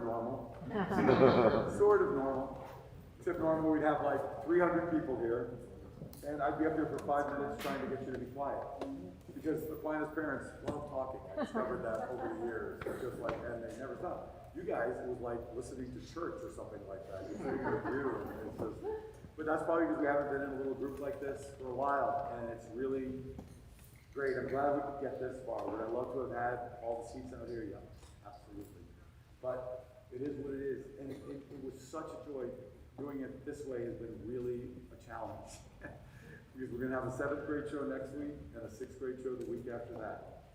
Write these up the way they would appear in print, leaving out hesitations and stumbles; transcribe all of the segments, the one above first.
normal. Sort of normal. Except normal we'd have like 300 people here, and I'd be up there for 5 minutes trying to get you to be quiet. Because Aquinas' parents love talking. I discovered that over the years. It's just like, and they never stop. You guys, it was like listening to church or something like that. You're sitting with you, and it's just, but that's probably because we haven't been in a little group like this for a while, and it's really great. I'm glad we could get this far. Would I love to have had all the seats out here? Yeah, absolutely. But it is what it is, and it was such a joy. Doing it this way has been really a challenge. Because we're going to have a 7th grade show next week and a 6th grade show the week after that.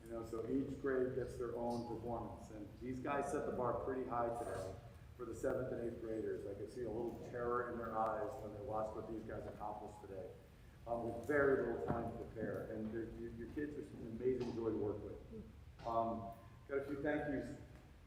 You know, so each grade gets their own performance. And these guys set the bar pretty high today for the 7th and 8th graders. I could see a little terror in their eyes when they watched what these guys accomplished today. With very little time to prepare. And your kids are an amazing joy to work with. Got a few thank yous.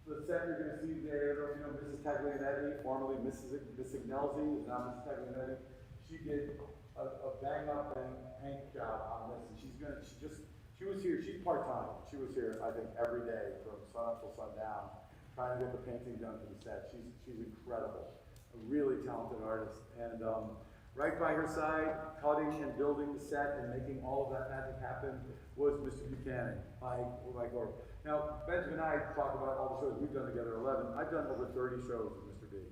The set you're going to see today, I don't know if you know Mrs. Taglianetti, formerly Miss Ignelzi, is now Mrs. Taglianetti. She did a bang up and paint job on this, and she was here, she's part-time. She was here, I think, every day from sun up till sundown, trying to get the painting done for the set. She's incredible, a really talented artist. And right by her side, cutting and building the set and making all of that magic happen was Mr. Buchanan, my Lord. Now, Benjamin and I talk about all the shows we've done together, 11. I've done over 30 shows with Mr. B.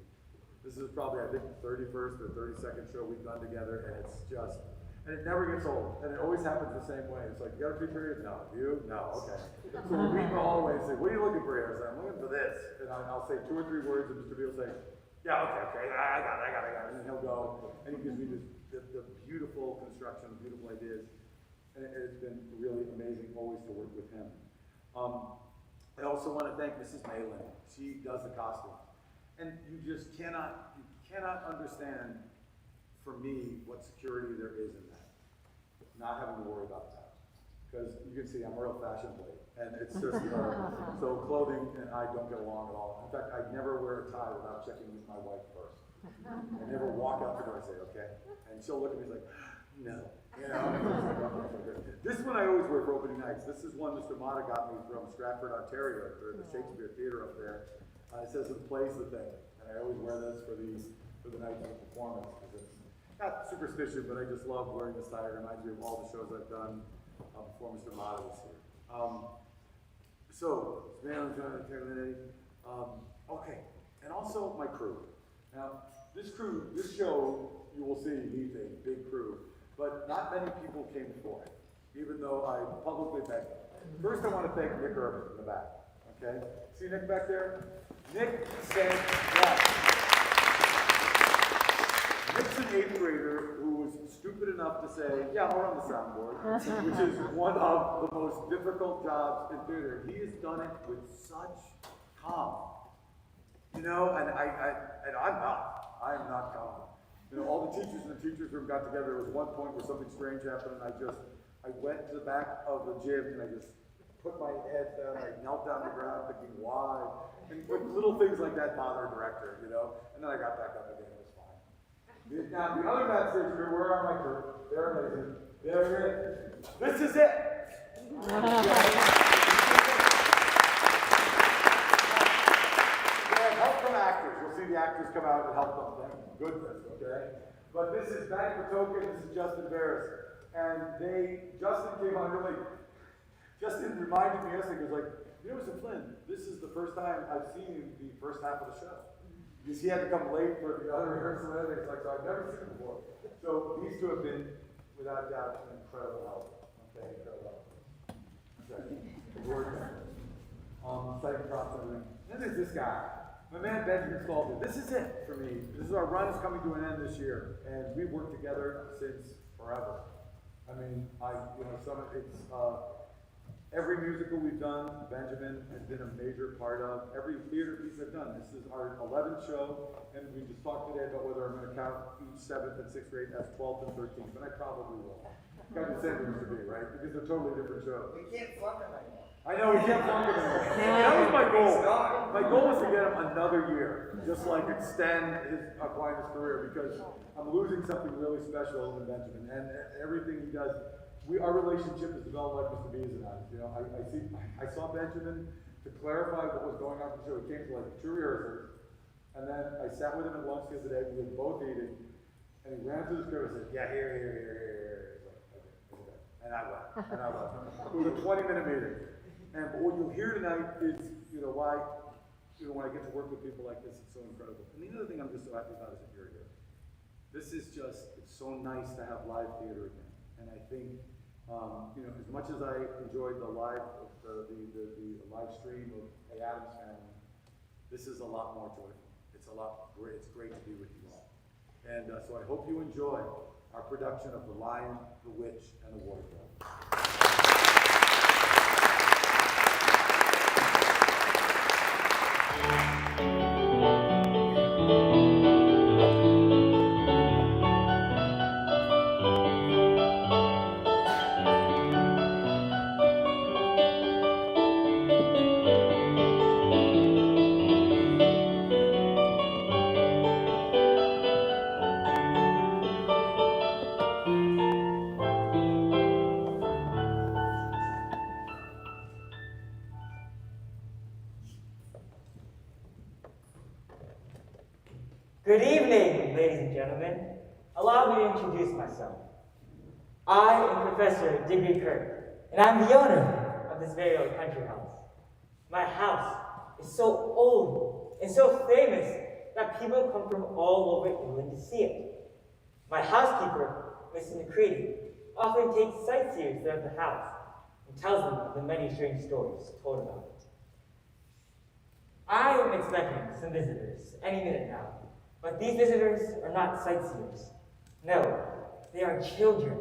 This is probably, I think, the 31st or 32nd show we've done together, and it's just, and it never gets old, and it always happens the same way. It's like, you got a free period? No. You? No. Okay. So we go all the way and say, what are you looking for here? I say, I'm looking for this. And I'll say 2 or 3 words, and Mr. B will say, yeah, okay, I got it. And then he'll go, and he gives me the beautiful construction, the beautiful ideas. And it's been really amazing always to work with him. I also want to thank Mrs. Malin. She does the costume. And you just cannot understand, for me, what security there is in that. Not having to worry about that. Because you can see I'm a real fashion blade. And it's just, so clothing and I don't get along at all. In fact, I never wear a tie without checking with my wife first. I never walk out the door and say, okay? And she'll look at me like, no. You know? This one I always wear for opening nights. This is one Mr. Mata got me from Stratford, Ontario, for the Shakespeare Theatre up there. It says it plays the thing. And I always wear this for the night of the performance. Because it's not superstition, but I just love wearing this tie. It reminds me of all the shows I've done before Mr. Mata was here. So, okay, and also my crew. Now, this show, you will see, needs a big crew, but not many people came for it, even though I publicly begged them. First, I want to thank Nick Urban in the back, okay? See Nick back there? Nick said yes. Nick's an 8th grader who was stupid enough to say, yeah, I'll run the soundboard, which is one of the most difficult jobs in theater. He has done it with such calm. You know, and I'm not. I am not calm. You know, all the teachers in the teachers' room got together. There was one point where something strange happened, and I went to the back of the gym, and I just put my head down, I knelt down on the ground thinking, why? And little things like that bother a director, you know? And then I got back up again. Now, the other backstage crew, where are my crew? They're amazing. They're it. This is it. We have help from actors. You'll see the actors come out and help them. Thank goodness, okay? But this is Matt Patoka, this is Justin Beavers. And Justin came on really, Justin reminded me yesterday, he was like, you know, Mr. Flynn, this is the first time I've seen the first half of the show. Because he had to come late for the other rehearsal and everything. It's like, so I've never seen him before. So these two have been, without doubt, an incredible help. Okay, incredible help. Okay. Second props and everything. Then there's this guy. My man Benjamin Stalter. This is it for me. This is our run is coming to an end this year. And we've worked together since forever. I mean, every musical we've done, Benjamin has been a major part of. Every theater piece I've done. This is our 11th show, and we just talked today about whether I'm going to count each 7th and 6th grade as 12th and 13th, but I probably will. Got the same as to be, right? Because they're totally different shows. We can't flunk them anymore. I know, we can't flunk them anymore. That was my goal. My goal was to get him another year, just like extend his Aquinas career, because I'm losing something really special in Benjamin, and everything he does. Our relationship is developed like Mr. B's and I. You know, I saw Benjamin to clarify what was going on for the show. He came to like 2 rehearsals, and then I sat with him at lunch the other day. We were both eating, and he ran through the script and said, "Yeah, here." Okay. And I left. It was a 20-minute meeting. And but what you'll hear tonight is, why, when I get to work with people like this, it's so incredible. And the other thing I'm just so happy about is that you're here. This is just, it's so nice to have live theater again. And I think, as much as I enjoyed the live stream of Hey Adam's Family, this is a lot more joyful. It's great to be with you all. And so I hope you enjoy our production of The Lion, the Witch, and the Wardrobe. Good evening, ladies and gentlemen. Allow me to introduce myself. I am Professor Digby Kirk, and I'm the owner of this very old country house. My house is so old and so famous that people come from all over England to see it. My housekeeper, Mrs. McCready, often takes sightseers throughout the house and tells them of the many strange stories told about it. I am expecting some visitors any minute now. But these visitors are not sightseers. No, they are children.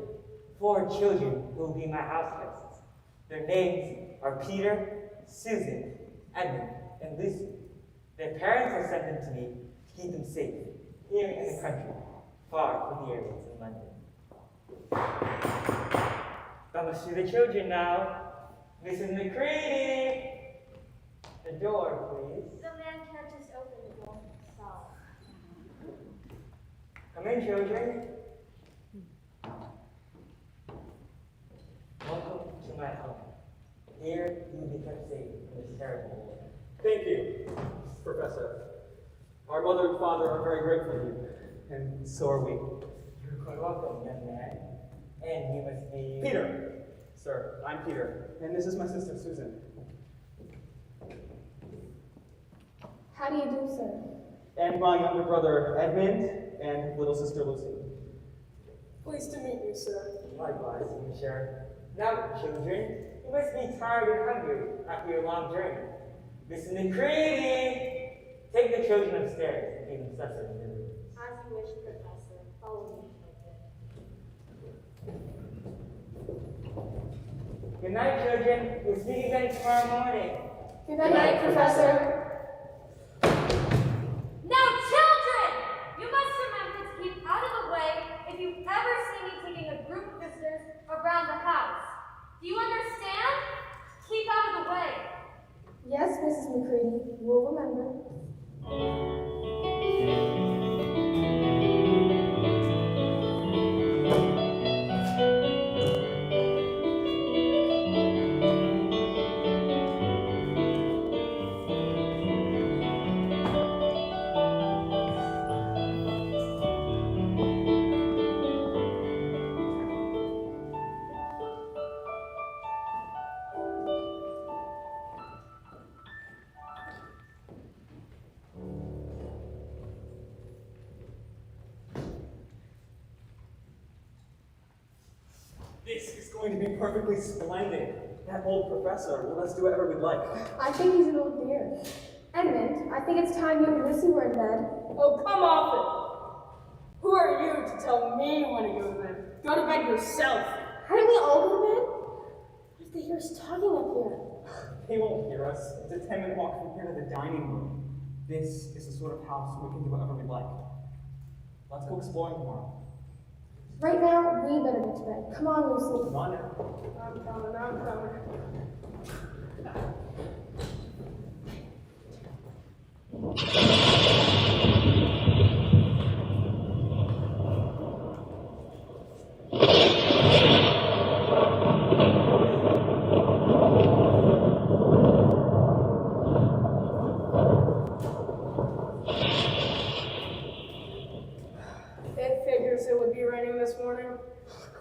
4 children who will be my house guests. Their names are Peter, Susan, Edmund, and Lucy. Their parents have sent them to me to keep them safe here in the country, far from the areas in London. Come see the children now. Mrs. McCready! The door, please. The man can't just open the door himself. Come in, children. Welcome to my home. Here you will be kept safe from this terrible war. Thank you, Professor. Our mother and father are very grateful to you, and so are we. You're quite welcome, young man. And you must be... Peter! Sir, I'm Peter, and this is my sister, Susan. How do you do, sir? And my younger brother, Edmund, and little sister, Lucy. Pleased to meet you, sir. Likewise, I'm sure. Now, children, you must be tired and hungry after your long journey. Mrs. McCready! Take the children upstairs and give them supper in your room. As you wish, Professor. Follow me, children. Good night, children. We'll speak again tomorrow morning. Good night, Professor. Now, children! You must remember to keep out of the way if you ever see me taking a group of visitors around the house. Do you understand? Keep out of the way. Yes, Mrs. McCready. We'll remember. This is going to be perfectly splendid. That old professor will let us do whatever we'd like. I think he's an old dear. Edmund, I think it's time you and Lucy were in bed. Oh, come off it! Who are you to tell me when to go to bed? Go to bed yourself. Hadn't we all go to bed? What if they hear us talking up here? They won't hear us. It's a 10-minute walk from here to the dining room. This is the sort of house where we can do whatever we'd like. Let's go exploring tomorrow. Right now, we better get to bed. Come on, Lucy. Come on now. I'm coming. this morning?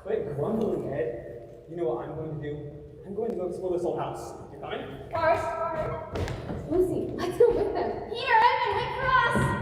Quit grumbling, Ed. You know what I'm going to do? I'm going to go explore this old house. You coming? First, Lucy, let's go with them. Here, Edmund, wait for us!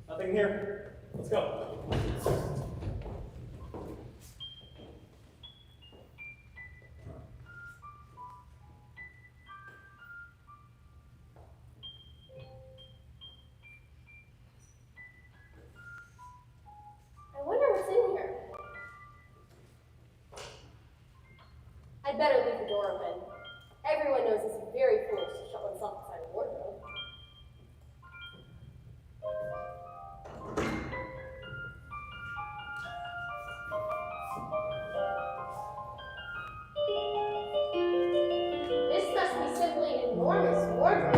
Nothing here. Let's go. I wonder what's in here. I'd better leave the door open. Everyone knows it's very foolish to shut oneself inside a wardrobe. This must be simply an enormous wardrobe.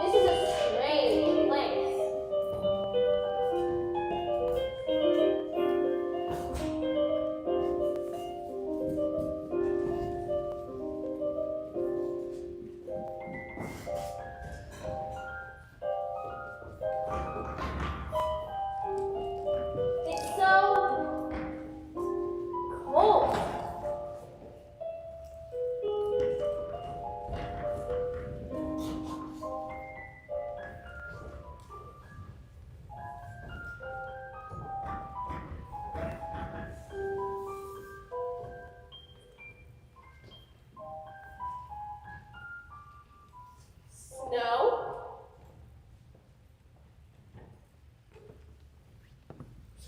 This is a strange place. It's so cold. Snow?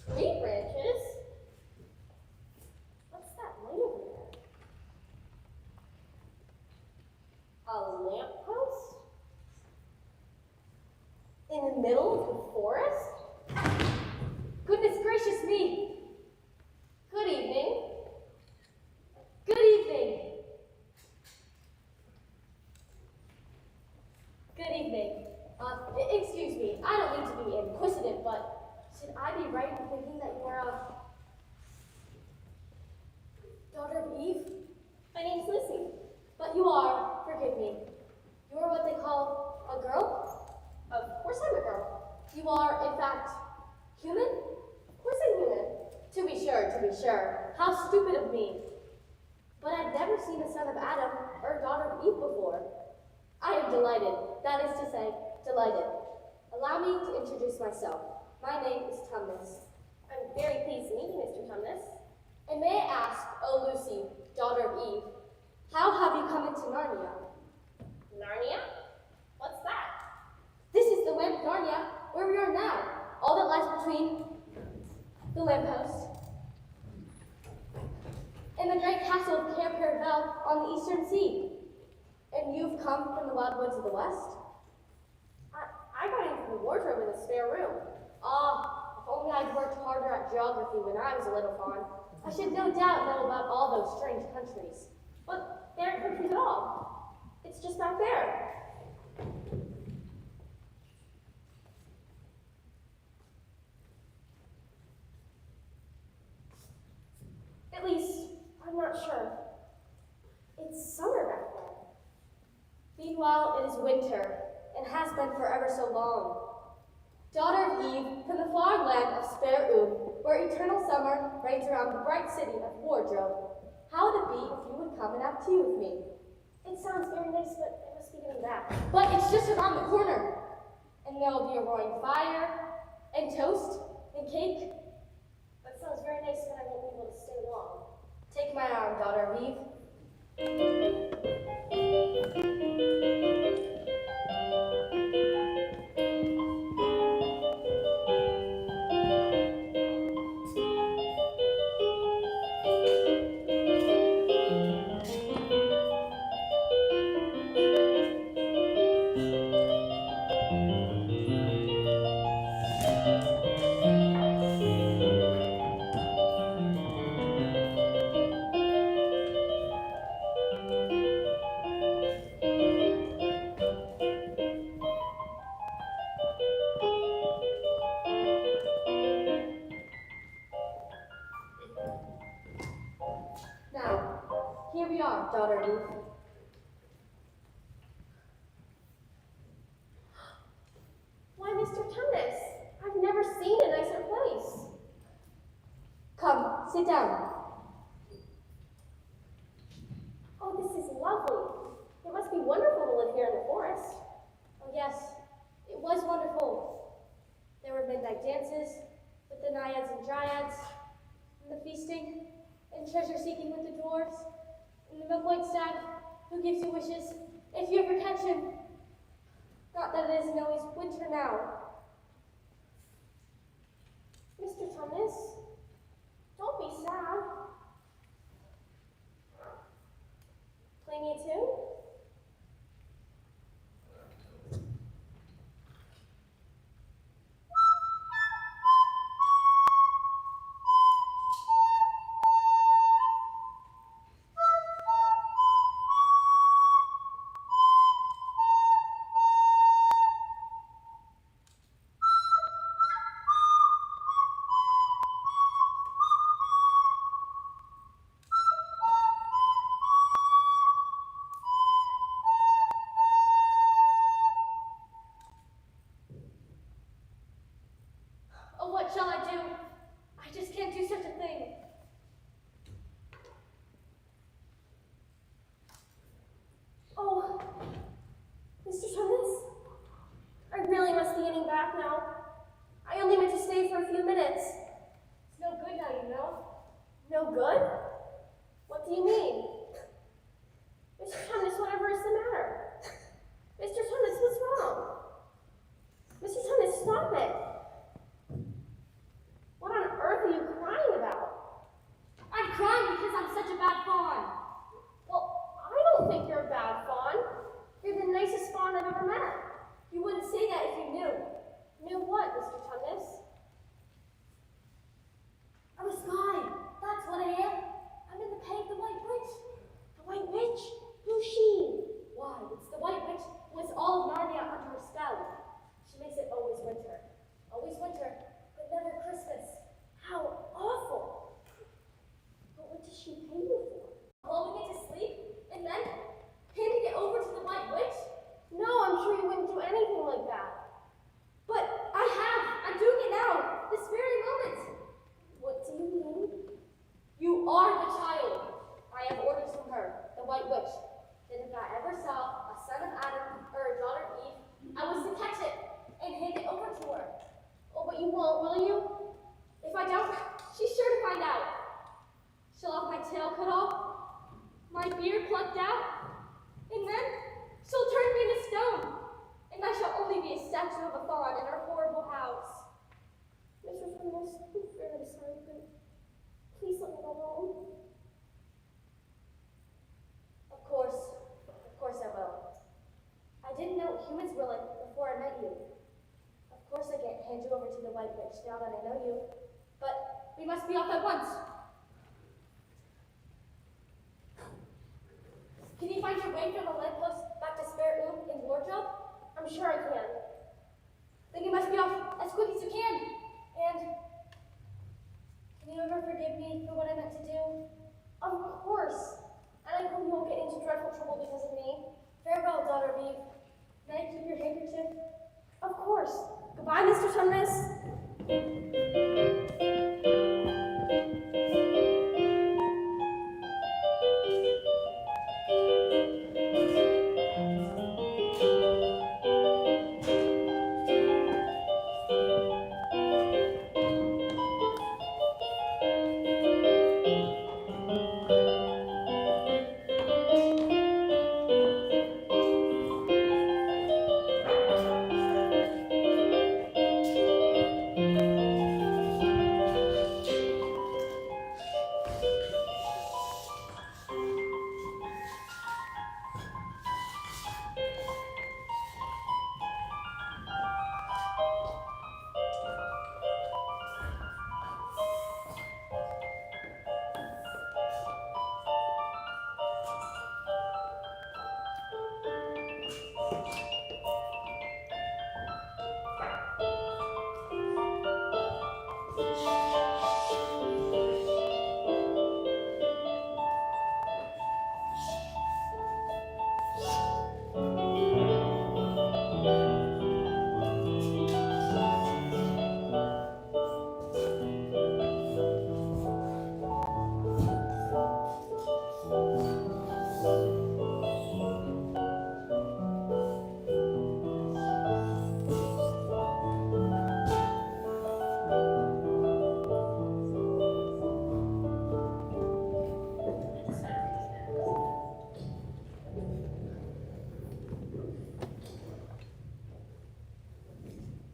Tree branches? What's that light over there? A lamppost? In the middle of the forest? Goodness gracious me! Good evening. Good evening. Good evening. Excuse me, I don't mean to be inquisitive, but should I be right in thinking that you are a daughter of Eve? My name's Lucy, but you are, forgive me, you are what they call a girl? Of course I'm a girl. You are, in fact, human? Of course I'm human. To be sure. How stupid of me. But I've never seen a son of Adam or a daughter of Eve before. I am delighted. That is to say, delighted. Allow me to introduce myself. My name is Tumnus. I'm very pleased to meet you, Mr. Tumnus. And may I ask, oh Lucy, daughter of Eve, how have you come into Narnia? Narnia? What's that? This is the land of Narnia, where we are now. All that lies between the lamppost and the great castle of Cair Paravel on the eastern sea. And you've come from the wild woods of the west? I got into the wardrobe in the spare room. If only I'd worked harder at geography when I was a little fawn, I should no doubt know about all those strange countries. But they aren't countries at all. It's just back there. At least, I'm not sure. It's summer back there. Meanwhile, it is winter, and has been for ever so long. daughter of Eve, from the far land of Spare where eternal summer reigns around the bright city of Wardrobe. How would it be if you would come and have tea with me? It sounds very nice, but I must be getting back. But it's just around the corner. And there'll be a roaring fire, and toast, and cake. That sounds very nice, but I won't be able to stay long. Take my arm, daughter of Eve. Now, here we are, daughter of Eve. Why, Mr. Tumnus, I've never seen a nicer place. Come, sit down. Oh, this is lovely. It must be wonderful to live here in the forest. Oh, yes, it was wonderful. There were midnight dances with the naiads and dryads, and the feasting, and treasure-seeking with the dwarves, and the milk-white stag who gives you wishes if you ever catch him. Not that it isn't always winter now. Mr. Tumnus, don't be sad. Play me a tune? Oh, what shall I do? I just can't do such a thing. Oh, Mr. Tumnus, I really must be getting back now. I only meant to stay for a few minutes. It's no good now, you know. No good? What do you mean? Mr. Tumnus, whatever is the matter? Mr. Tumnus, what's wrong? Mr. Tumnus, stop it. What on earth are you crying about? I'm crying because I'm such a bad fawn. Well, I don't think you're a bad fawn. You're the nicest fawn I've ever met. You wouldn't say that if you knew. Knew what, Mr. Tumnus? I'm a sky. That's what I am. I'm in the pay of the White Witch. The White Witch? Who's she? Why, it's the White Witch who has all of Narnia under her spell. She makes it always winter. Always winter, but never Christmas. How awful. But what does she pay you for? Blowing it to sleep and then handing it over to the White Witch? No, I'm sure you wouldn't do anything like that. But I have. I'm doing it now. This very moment. What do you mean? You are the child. I have orders from her, the White Witch, that if I ever saw a son of Adam or a daughter of Eve, I was to catch it and hand it over to her. Oh, but you won't, will you? If I don't, she's sure to find out. She'll have my tail cut off, my beard plucked out, and then she'll turn me into stone, and I shall only be a statue of a fawn in her horrible house. Mr. Tumnus, I'm very sorry, but please let me go home. Of course I will. I didn't know what humans were like before I met you. Of course I can't hand you over to the White Witch now that I know you, but we must be off at once. Can you find your way from the lamppost back to Spare in Wardrobe? I'm sure I can. Then you must be off as quick as you can. And can you ever forgive me for what I meant to do? Of course. And I hope you won't get into dreadful trouble because of me. Farewell, daughter of Eve. May I keep your handkerchief? Of course. Goodbye. Bye, Mr. Tumnus.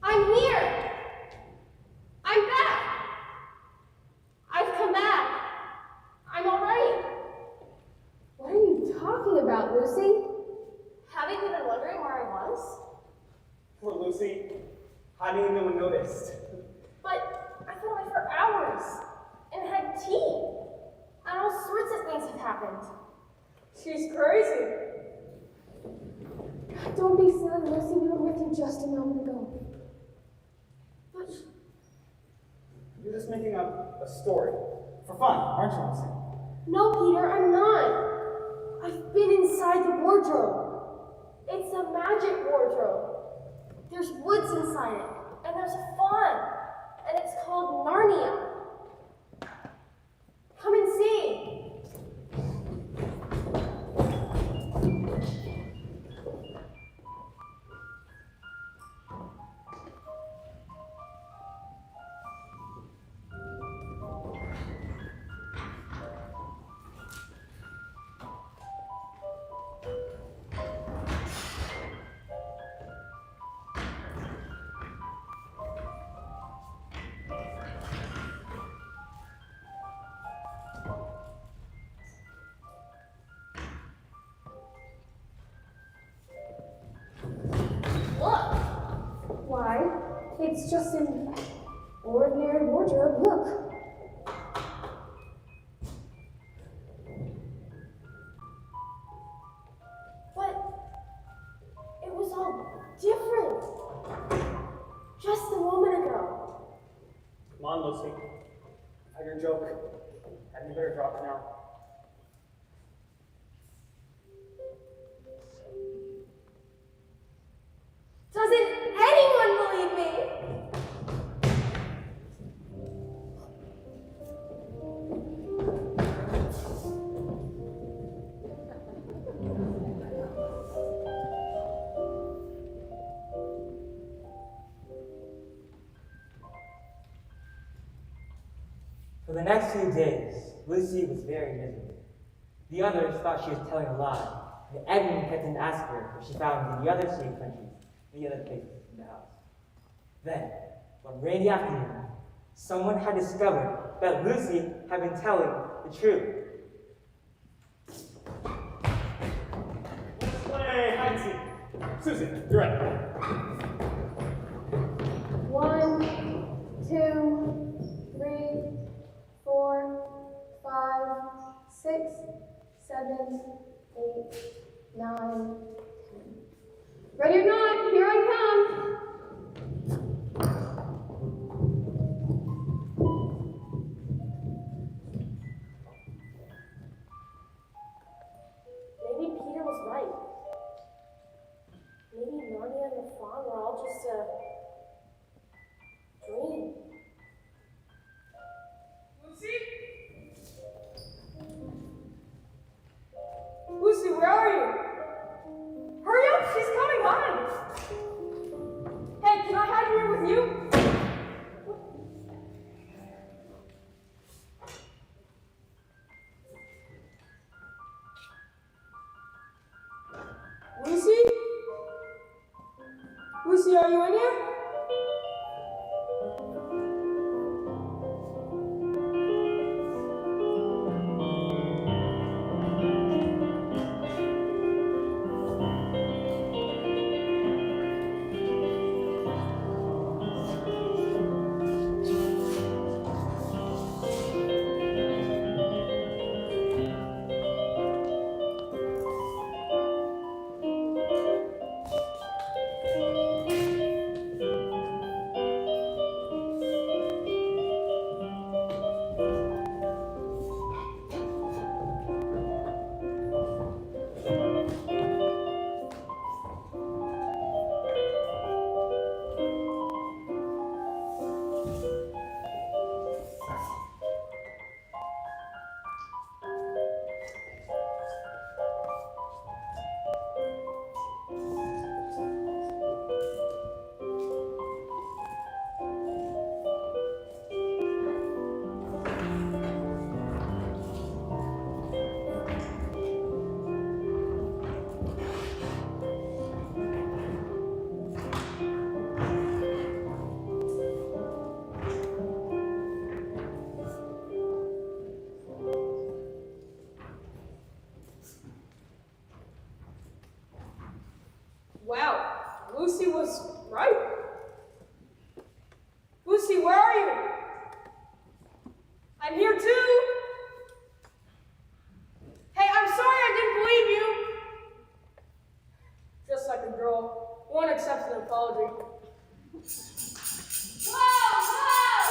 I'm here. I'm back. I've come back. I'm all right. What are you talking about, Lucy? Haven't you been wondering where I was? Poor Lucy. Hiding and no one noticed. But I've been away for hours and had tea. And all sorts of things have happened. She's crazy. Don't be silly, Lucy. We were with you just a moment ago. But You're just making up a story. For fun, aren't you, Lucy? no, Peter, I'm not. I've been inside the wardrobe. It's a magic wardrobe. There's woods inside it, and there's a fawn, and it's called Narnia. Come and see. Why? It's just an ordinary wardrobe. Look. But it was all different. Just a moment ago. Come on, Lucy. I had your joke. And you better drop it now. Doesn't anyone believe me? For the next few days, Lucy was very miserable. The others thought she was telling a lie, and Edmund kept on asking her if she found the other safe countries, the other places in the house. Then, one rainy afternoon, someone had discovered that Lucy had been telling the truth. Let's play hide and seek. Susan, you're right. 1, 2, 3, 4, 5, 6, 7, 8, 9, 10. Ready or not, here I come. Maybe Peter was right. Maybe Narnia and the fawn were with you? Lucy? Lucy, are you in here? Wow, Lucy was right. Lucy, where are you? I'm here too. Hey, I'm sorry I didn't believe you. Just like a girl, one accepts an apology. Whoa, whoa!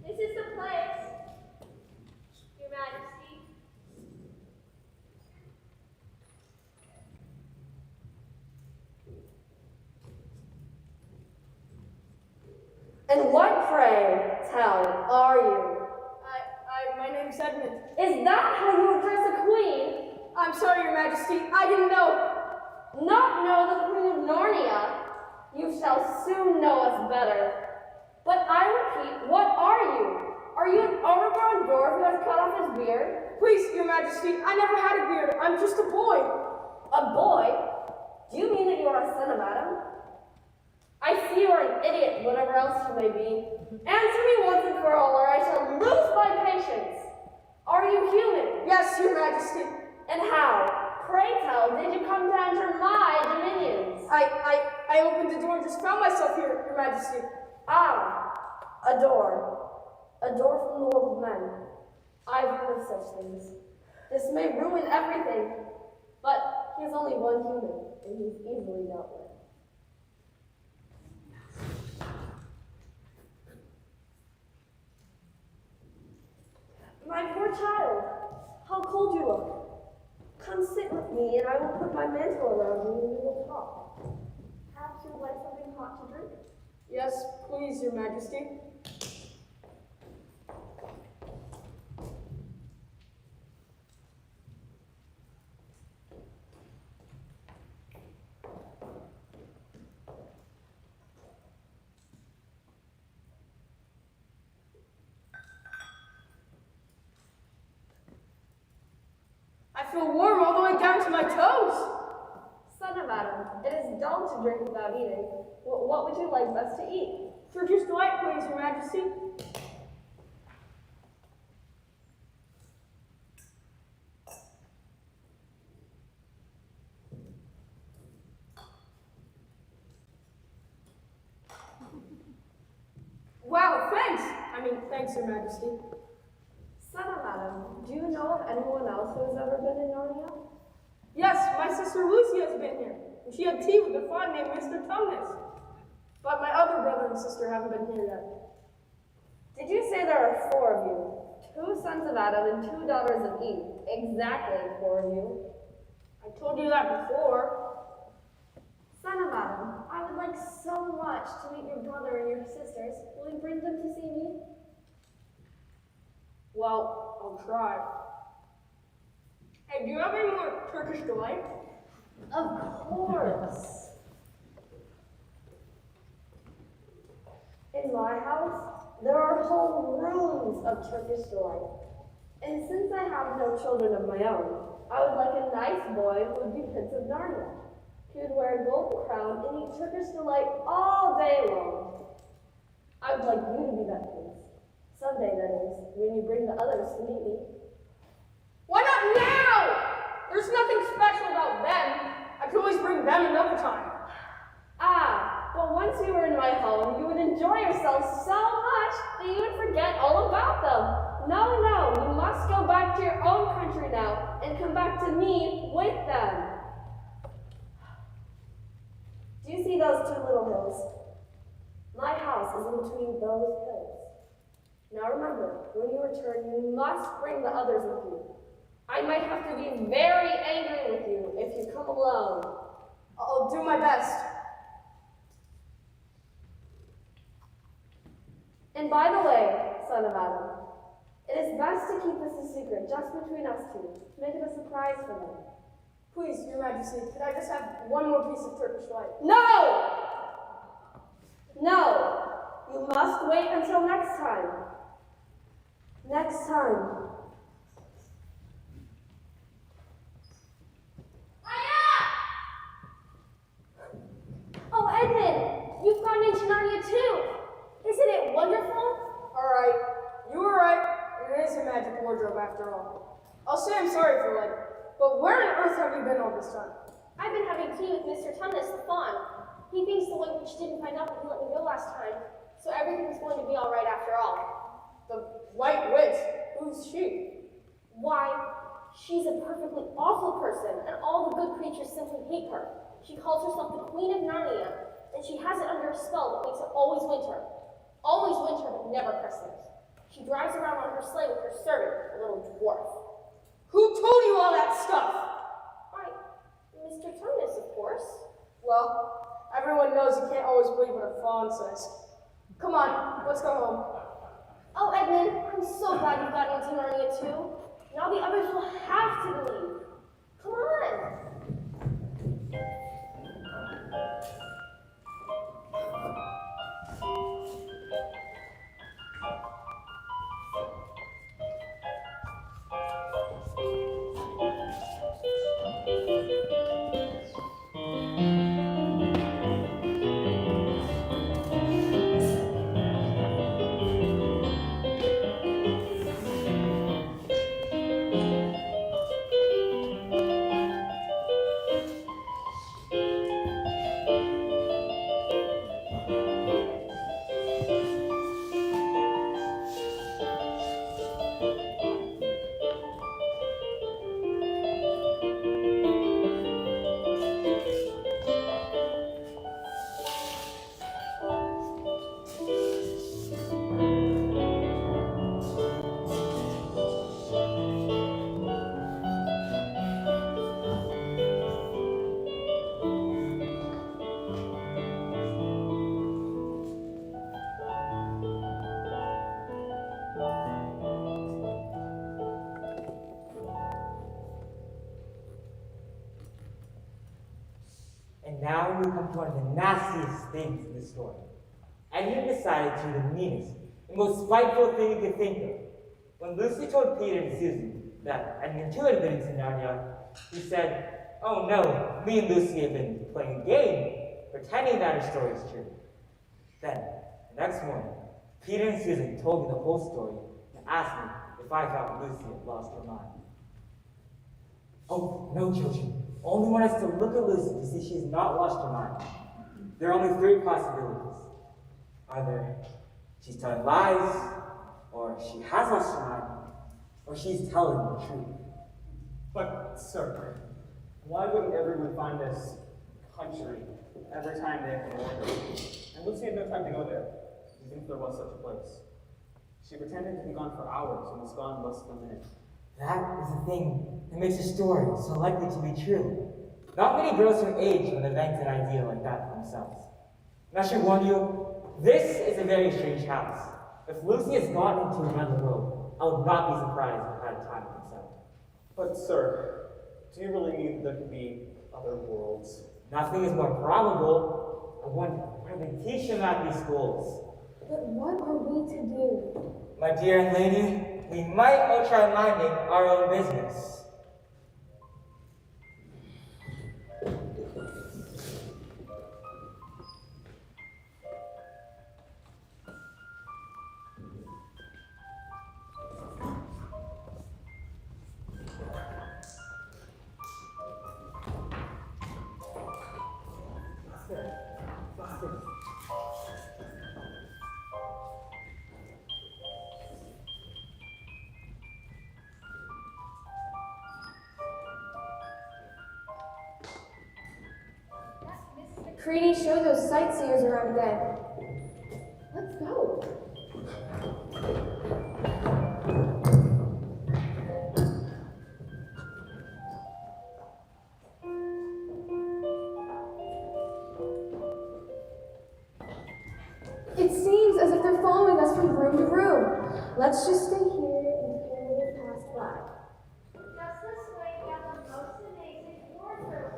This is the place, Your Majesty. And what, pray tell, are you? My name's Edmund. Is that how you address a queen? I'm sorry, Your Majesty, I didn't know. Not know the Queen of Narnia? You shall soon know us better. But I repeat, what are you? Are you an overgrown dwarf who has cut off his beard? Please, Your Majesty, I never had a beard. I'm just a boy. A boy? Do you mean that you are a son of Adam? I see you are an idiot, whatever else you may be. Answer me once and for all, or I shall lose my patience. Are you human? Yes, Your Majesty. And how, pray tell, did you come to enter my dominions? I opened the door and just found myself here, Your Majesty. Ah, a door. A door from the world of men. I've heard of such things. This may ruin everything, but he is only one human, and he's easily dealt with. My poor child, how cold you look. Come sit with me, and I will put my mantle around you, and we will talk. Perhaps you would like something hot to drink? Yes, please, Your Majesty. I feel warm all the way down to my toes. Son of Adam, it is dull to drink without eating. What would you like best to eat? Turkish delight, please, Your Majesty. Wow, thanks. Thanks, Your Majesty. Son of Adam, do you know of anyone else who has ever been in Narnia? Yes, my sister Lucy has been here, and she had tea with a fawn named Mr. Tumnus. But my other brother and sister haven't been here yet. Did you say there are 4 of you? 2 sons of Adam and 2 daughters of Eve. Exactly 4 of you. I told you that before. Son of Adam, I would like so much to meet your brother and your sisters. Will you bring them to see me? Well, I'll try. Hey, do you have any more Turkish delight? Of course. In my house, there are whole rooms of Turkish delight. And since I have no children of my own, I would like a nice boy who would be Prince of Narnia. He would wear a gold crown and eat Turkish delight all day long. I would like you to be that prince. Someday, that is, when you bring the others to meet me. Why not now? There's nothing special about them. I could always bring them another time. Ah, but once you were in my home, you would enjoy yourself so much that you would forget all about them. No, you must go back to your own country now and come back to me with them. Do you see those two little hills? My house is in between those hills. Now remember, when you return, you must bring the others with you. I might have to be very angry with you if you come alone. I'll do my best. And by the way, son of Adam, it is best to keep this a secret just between us two, to make it a surprise for them. Please, Your Majesty, could I just have one more piece of Turkish delight? No! No! You must wait until next time. Next time. Oh, Edmund, you've gone into Narnia too. Isn't it wonderful? All right, you were right. It is a magic wardrobe after all. I'll say I'm sorry for Light, but where on earth have you been all this time? I've been having tea with Mr. Tumnus, the fawn. He thinks the White Witch didn't find out that he let me go last time, so everything's going to be all right after all. The White Witch? Who's she? Why, she's a perfectly awful person, and all the good creatures simply hate her. She calls herself the Queen of Narnia, and she has it under a spell that makes it always winter. Always winter, but never Christmas. She drives around on her sleigh with her servant, a little dwarf. Who told you all that stuff? Why, Mr. Tumnus, of course. Well, everyone knows you can't always believe what a fawn says. Come on, let's go home. Oh, Edmund, I'm so glad you've gotten into Narnia too. Now the others will have to believe. Come on. And now we come to one of the nastiest things in the story. Edmund decided to do the meanest and most spiteful thing he could think of. When Lucy told Peter and Susan that Edmund too had been into Narnia, he said, "Oh no, me and Lucy have been playing a game, pretending that her story is true." Then, the next morning, Peter and Susan told me the whole story and asked me if I thought Lucy had lost her mind. Oh, no, children. Only want us to look at Lucy to see she has not lost her mind. There are only three possibilities. Either she's telling lies, or she has lost her mind, or she's telling the truth. But, sir, why wouldn't everyone find this country every time they have an order? And Lucy had no time to go there, even if there was such a place. She pretended to be gone for hours and was gone less than a minute. That is the thing that makes a story so likely to be true. Not many girls her age would invent an idea like that for themselves. And I should warn you, this is a very strange house. If Lucy has gone into another world, I would not be surprised if I had time to myself. But, sir, do you really mean there could be other worlds? Nothing is more probable. I wonder where they teach them at these schools. But what are we to do? My dear lady, we might all try minding our own business. Creedy, show those sightseers around again. Let's go. It seems as if they're following us from room to room. Let's just stay here and carry it past by. Just this way, we have the most amazing wardrobe.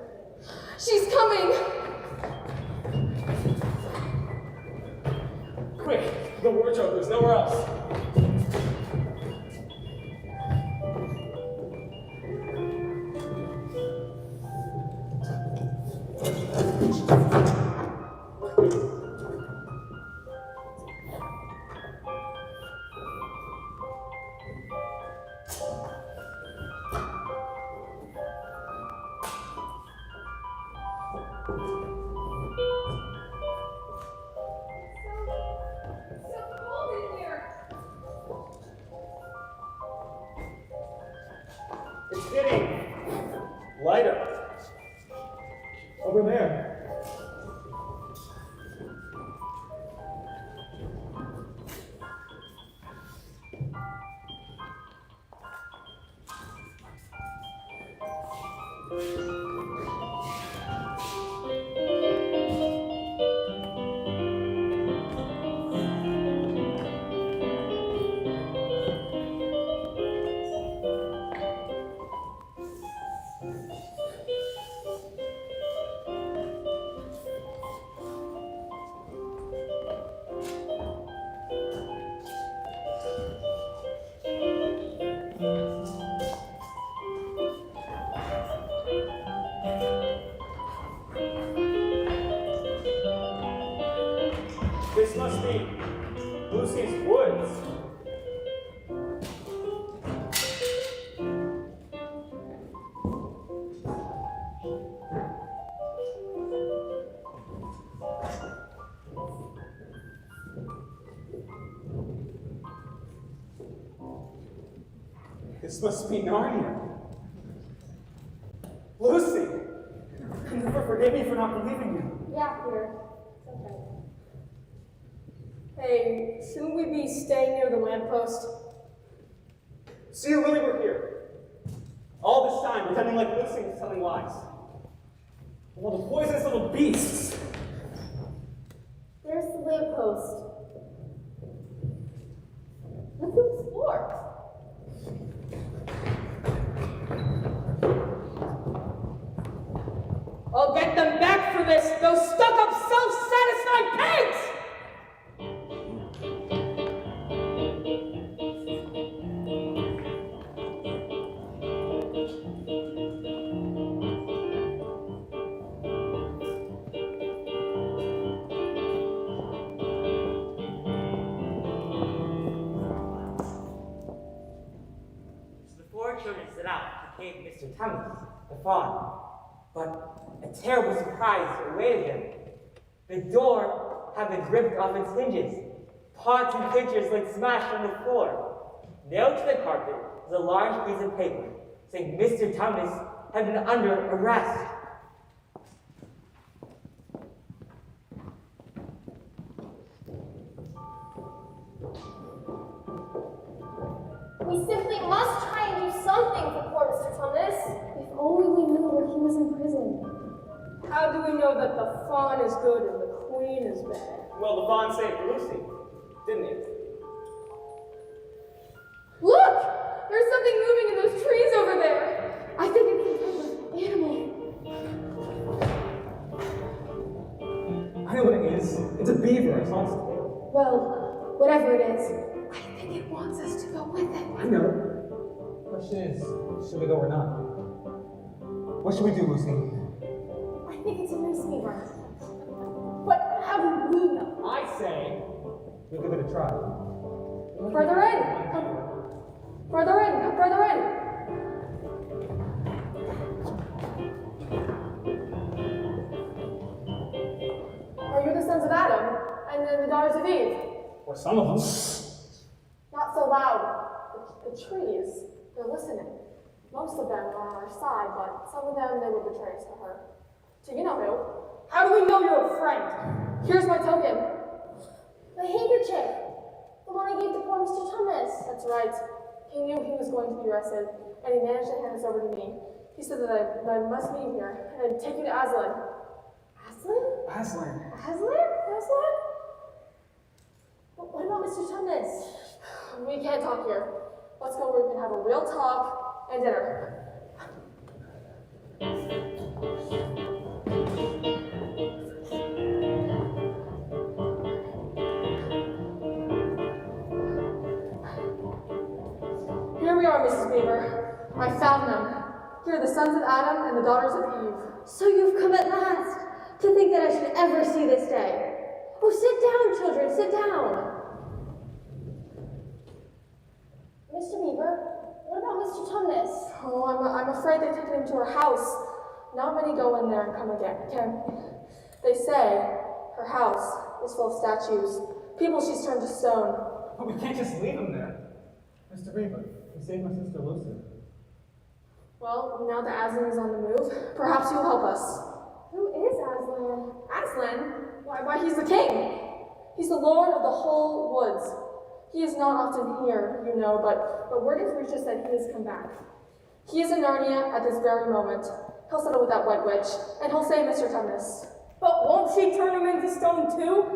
She's coming! Quick, the wardrobe, there's nowhere else. It's getting lighter. Over there. This must be Lucy's woods. This must be Narnia. Lucy! Never forgive me for not believing you. Yeah, here. It's okay. Hey, shouldn't we be staying near the lamppost? See, really, we're here. All this time, pretending like Lucy was telling lies. Well, the poisonous little beasts. There's the lamppost. Let's go explore. I'll get them back for this, those stuck-up, self-satisfied pigs! So the four children set out to cave Mr. Tumnus, the fawn. But a terrible surprise awaited them. The door had been ripped off its hinges. Pots and pitchers lay smashed on the floor. Nailed to the carpet was a large piece of paper saying Mr. Tumnus had been under arrest. We simply must try and do something for poor Mr. Tumnus. If only we knew where he was in prison. How do we know that the fawn is good and the queen is bad? Well, the fawn saved Lucy, didn't he? Look! There's something moving in those trees over there. I think it's some type of is. It's a beaver. It's not. Well, whatever it is, I think it wants us to go with it. I know. Question is, should we go or not? What should we do, Lucy? I think it's a nice beaver. But how do we know? I say we give it a try. Further in! Come further in! Come further in! Are you the sons of Adam and then the daughters of Eve? Or some of them. Not so loud. The trees, they're listening. Most of them are on our side, but some of them, they would betray us to her. Do you know who? How do we know you're a friend? Here's my token. My handkerchief. The one I gave to poor Mr. Tumnus. That's right. He knew he was going to be arrested, and he managed to hand this over to me. He said that I must meet here, and I'd take you to Aslan. Aslan? Aslan. Aslan? Aslan? What about Mr. Tumnus? We can't talk here. Let's go where we can have a real talk and dinner. Here we are, Mrs. Beaver. I found them. Here are the sons of Adam and the daughters of Eve. So you've come at last. To think that I should ever see this day. Oh, sit down, children, sit down. Mr. Beaver, what about Mr. Tumnus? Oh, I'm afraid they've taken him to her house. Not many go in there and come again. They say her house is full of statues. People she's turned to stone. But we can't just leave him there. Mr. Beaver, you saved my sister Lucy. Well, now that Aslan is on the move, perhaps you'll help us. Who is Aslan? Aslan? Why, he's the king. He's the lord of the whole woods. He is not often here, you know, but word has reached us that he has come back. He is in Narnia at this very moment. He'll settle with that white witch, and he'll save Mr. Tumnus. But won't she turn him into stone too?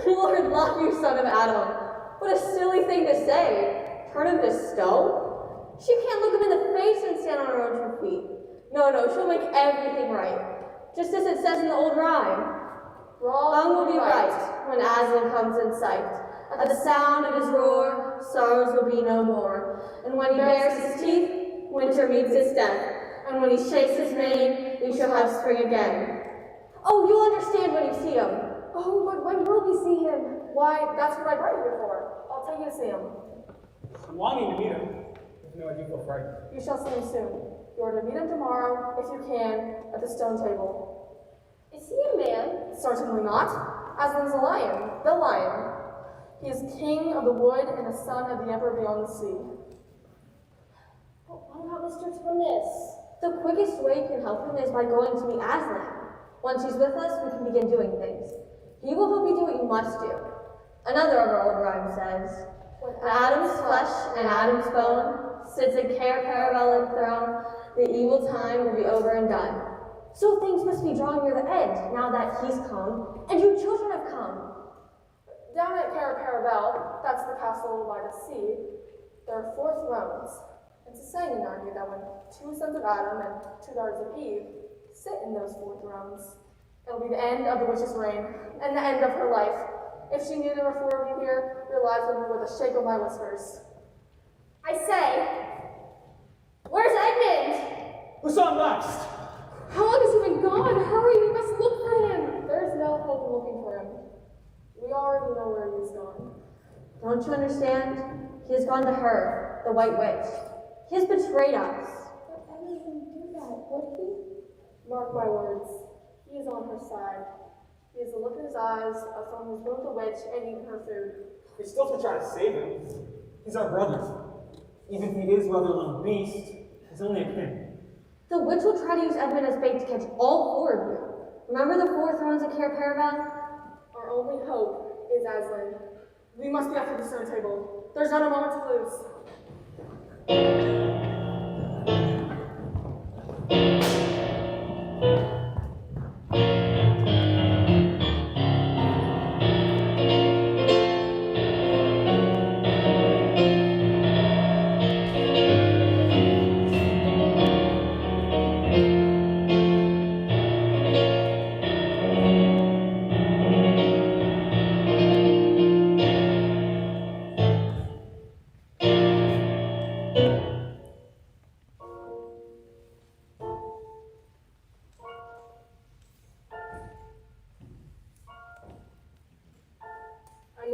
Lord love you, son of Adam. What a silly thing to say. Turn him to stone? She can't look him in the face and stand on her own 2 feet. No, she'll make everything right. Just as it says in the old rhyme. Wrong will be right when Aslan comes in sight. At the sound of his roar, sorrows will be no more. And when he bares his teeth, winter meets his death. And when he shakes his mane, we shall have spring again. Oh, you'll understand when you see him. Oh, but when will we see him? Why, that's what I brought you here for. I'll take you to see him. I'm longing to meet him. Even though I do feel frightened. You shall see him soon. You are to meet him tomorrow, if you can, at the stone table. Is he a man? Certainly not. Aslan's a lion, the lion. He is king of the wood and a son of the emperor beyond the sea. But what about Mr. Tumnus? The quickest way you can help him is by going to meet Aslan. Once he's with us, we can begin doing things. He will help you do what you must do. Another of our old rhyme says, when Adam's flesh and Adam's bone sits a care-parabellum throne, the evil time will be over and done. So things must be drawing near the end, now that he's come, and you children have come. Down at Parabel, that's the castle by the sea, there are 4 thrones. It's a saying in Narnia that when 2 sons of Adam and 2 daughters of Eve sit in those 4 thrones, it'll be the end of the witch's reign and the end of her life. If she knew there were 4 of you here, your lives would move with a shake of my whiskers. I say, where's Edmund? Who's on next? How long has he been gone? Hurry, we must look for him. There's no hope in looking for him. We already know where he's gone. Don't you understand? He has gone to her, the White Witch. He has betrayed us. But Edmund wouldn't do that, would he? Mark my words. He is on her side. He has the look in his eyes of someone who's ruined the witch and eaten her food. We still have to try to save him. He's our brother. Even if he is rather a little beast, he's only a kid. The witch will try to use Edmund as bait to catch all 4 of you. Remember the 4 thrones of Care Paravel? Our only hope is Aslan. We must be after the stone table. There's not a moment to lose.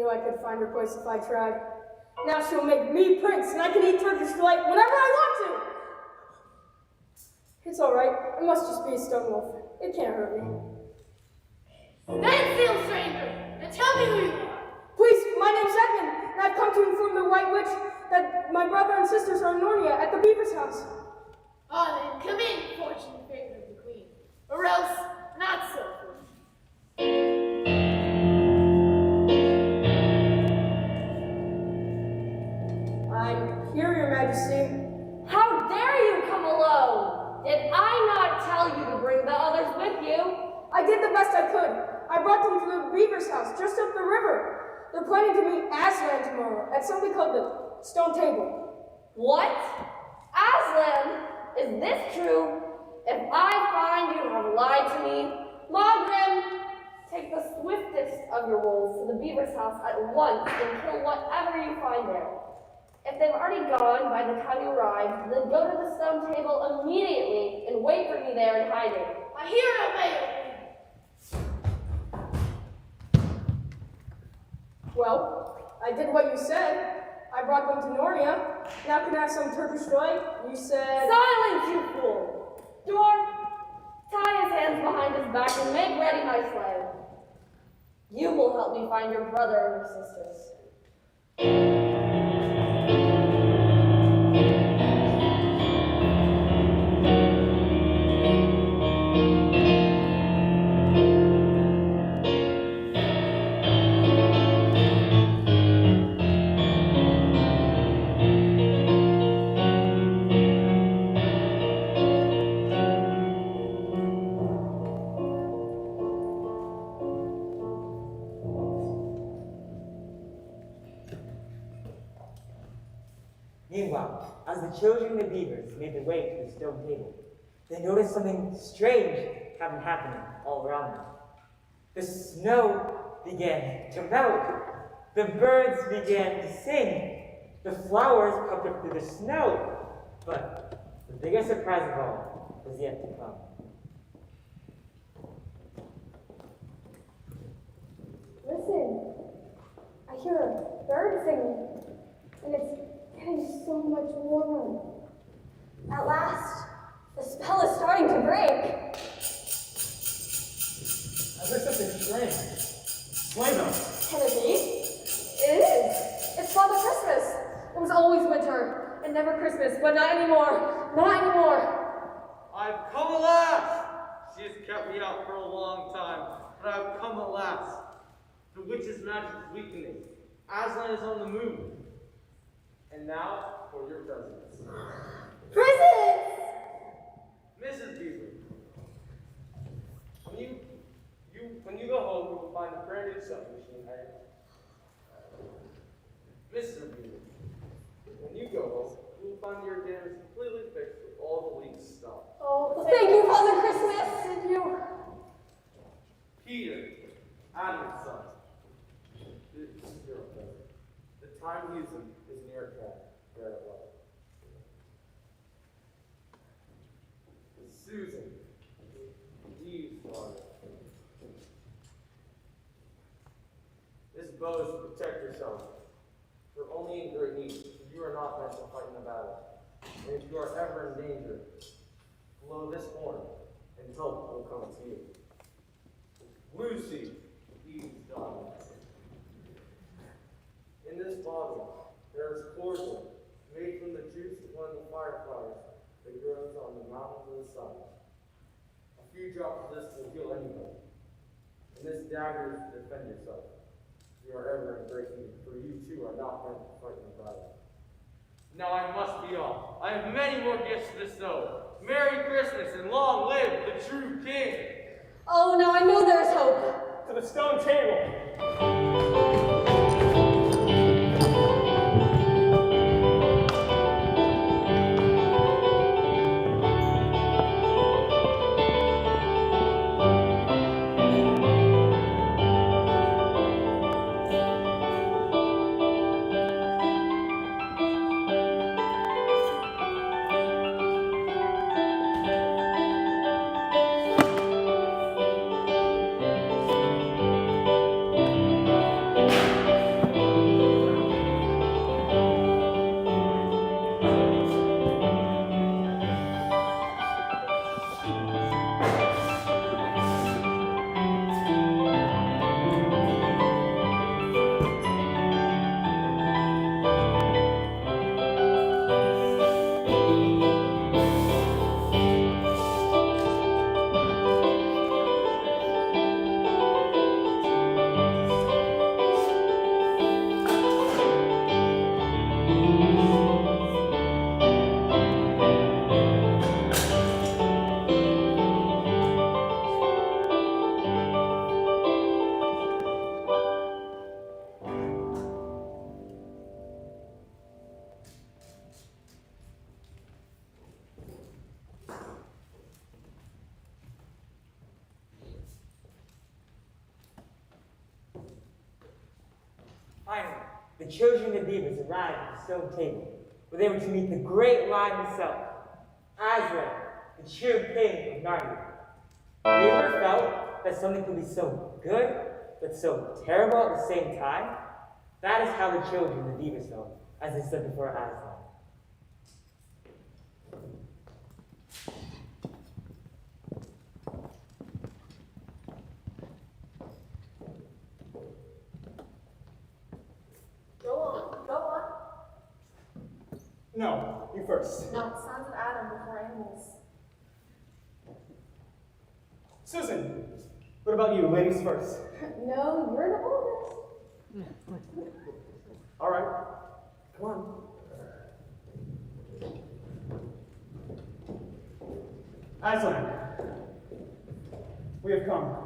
knew I could find her place if I tried. Now she'll make me prince, and I can eat Turkish delight whenever I want to! It's alright. I must just be a stone wolf. It can't hurt me. Stand still, stranger, and tell me who you are. Please, my name's Edmund, and I've come to inform the White Witch that my brother and sisters are in Narnia at the Beavers' house. Ah, then come in, fortunate favor of the queen, or else not so fortunate. I'm here, Your Majesty. How dare you come alone? Did I not tell you to bring the others with you? I did the best I could. I brought them to the Beavers' house, just up the river. They're planning to meet Aslan tomorrow at something called the Stone Table. What? Aslan? Is this true? If I find you have lied to me, Mogrim, take the swiftest of your wolves to the Beavers' house at once and kill whatever you find there. If they've already gone by the time you arrive, then go to the Stone Table immediately and wait for me there in hiding. I hear and obey. Well, I did what you said. I brought them to Narnia. Now can I have some Turkish delight? You said... Silence, you fool! Dwarf, tie his hands behind his back and make ready my slave. You will help me find your brother and your sisters. Meanwhile, as the children and the beavers made their way to the stone table, they noticed something strange having happening all around them. The snow began to melt. The birds began to sing. The flowers popped up through the snow. But the biggest surprise of all was yet to come. Listen, I hear a bird singing, and it's getting so much warmer. At last, the spell is starting to break. I heard something strange. Sleigh bells. Can it be? It is. It's Father Christmas. It was always winter, and never Christmas, but not anymore. Not anymore. I've come at last! She has kept me out for a long time, but I've come at last. The witch's magic is weakening. Aslan is on the move. And now for your presents. Presents! Mrs. Beaver, when you go home, you will find a brand new sewing machine. Mr. Beaver, when you go home, you will find your damage completely fixed with all the leaks stopped. Oh, thank you, Father Christmas. Thank you. Peter, Adam's son. This is your present. The time using is near at hand. Bear it well. Susan, Eve's daughter. This bow is to protect yourself. You're only in great need. You are not meant to fight in a battle. And if you are ever in danger, blow this horn, and help will come to you. Lucy, Eve's daughter. In this bottle, there is cordial made from the juice of one of the fireflies that grows on the mountains of the sun. A few drops of this will heal anyone. And this dagger is to defend yourself. You are ever in great need, for you too are not meant to fight in the battle. Now I must be off. I have many more gifts to bestow. Merry Christmas and long live the true King! Oh, now I know there's hope. To the stone table. the children of the Beavers arrived at the stone table, where they were to meet the great lion himself, Aslan, the true king of Narnia. Have you ever felt that something could be so good, but so terrible at the same time? That is how the children of the Beavers felt as they stood before Aslan. Go on. No, you first. No, sons of Adam before animals. Susan, what about you? Ladies first. No, you're the oldest. All right, come on. Aslan, we have come.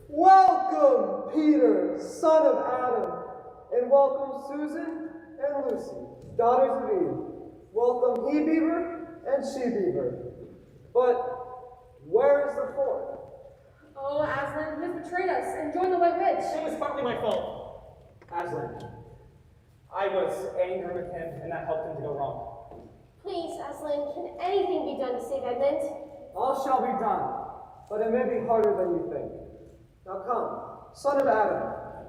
Welcome, Peter, son of Adam, and welcome Susan and Lucy, daughters of Eve. Welcome he beaver and she beaver. But where is the fourth? Oh, Aslan, you have betrayed us and joined the White Witch. It was partly my fault. Aslan, I was angry with him, and that helped him to go wrong. Please, Aslan, can anything be done to save Edmund? All shall be done, but it may be harder than you think. Now come, son of Adam,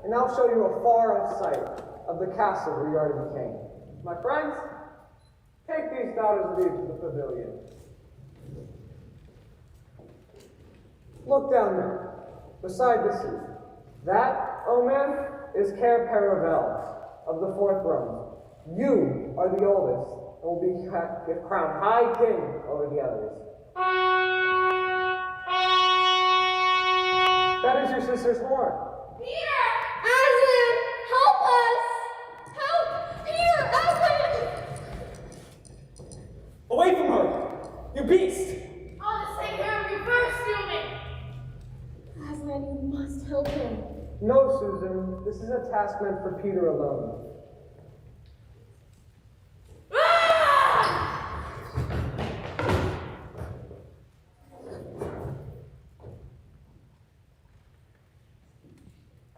and I'll show you a far-off sight of the castle where you are to be king. My friends, take these daughters of Eve to the pavilion. Look down there, beside the sea. That, oh man, is Cair Paravel of the fourth throne. You are the oldest, and will be crowned high king over the others. That is your sister's horn. Peter! Aslan, help us! Help! Peter, Aslan! Away from her, you beast! I'll just take care of you first, human! Aslan, you must help him. No, Susan, this is a task meant for Peter alone.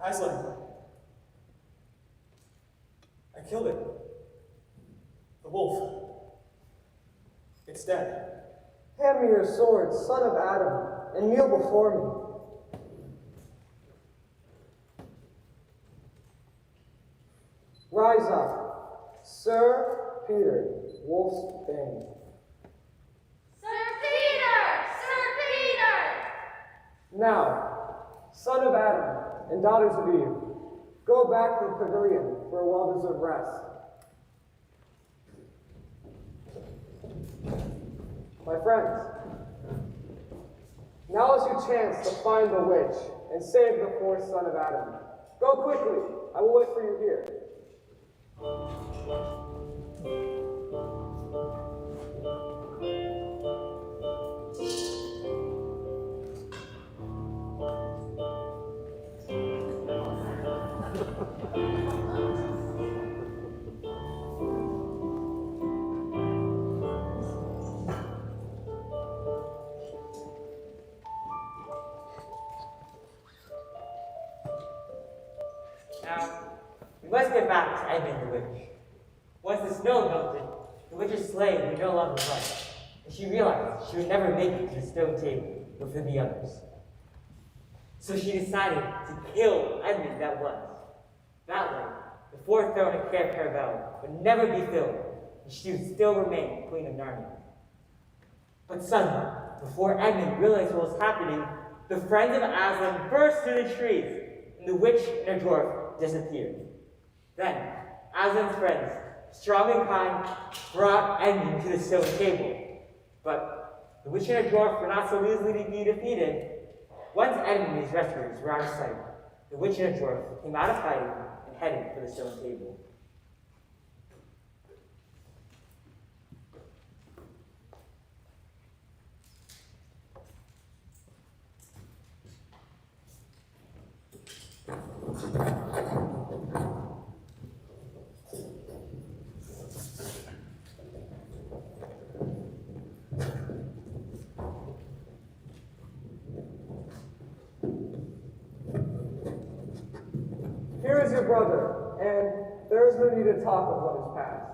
Aslan, I killed it. The wolf. It's dead. Hand me your sword, son of Adam, and kneel before me. Rise up, Sir Peter, Wolf's Bane. Sir Peter! Sir Peter! Now, son of Adam and daughters of Eve, go back to the pavilion for a well-deserved rest. My friends, now is your chance to find the witch and save the fourth son of Adam. Go quickly. I will wait for you here. Now, we must get back to Edmund the witch. Once the snow melted, the witch's sleigh would no longer run, and she realized she would never make it to the stone table with the others. So she decided to kill Edmund that was. That way, the fourth throne of Cair Paravel would never be filled, and she would still remain Queen of Narnia. But suddenly, before Edmund realized what was happening, the friends of Aslan burst through the trees, and the witch and her dwarf disappeared. Then, Aslan's friends, strong and kind, brought Edmund to the stone table. But the witch and her dwarf were not so easily to be defeated. Once Edmund and his rescuers were out of sight, the witch and her dwarf came out of hiding and headed for the stone table. Here is your brother, and there is no need to talk of what is past.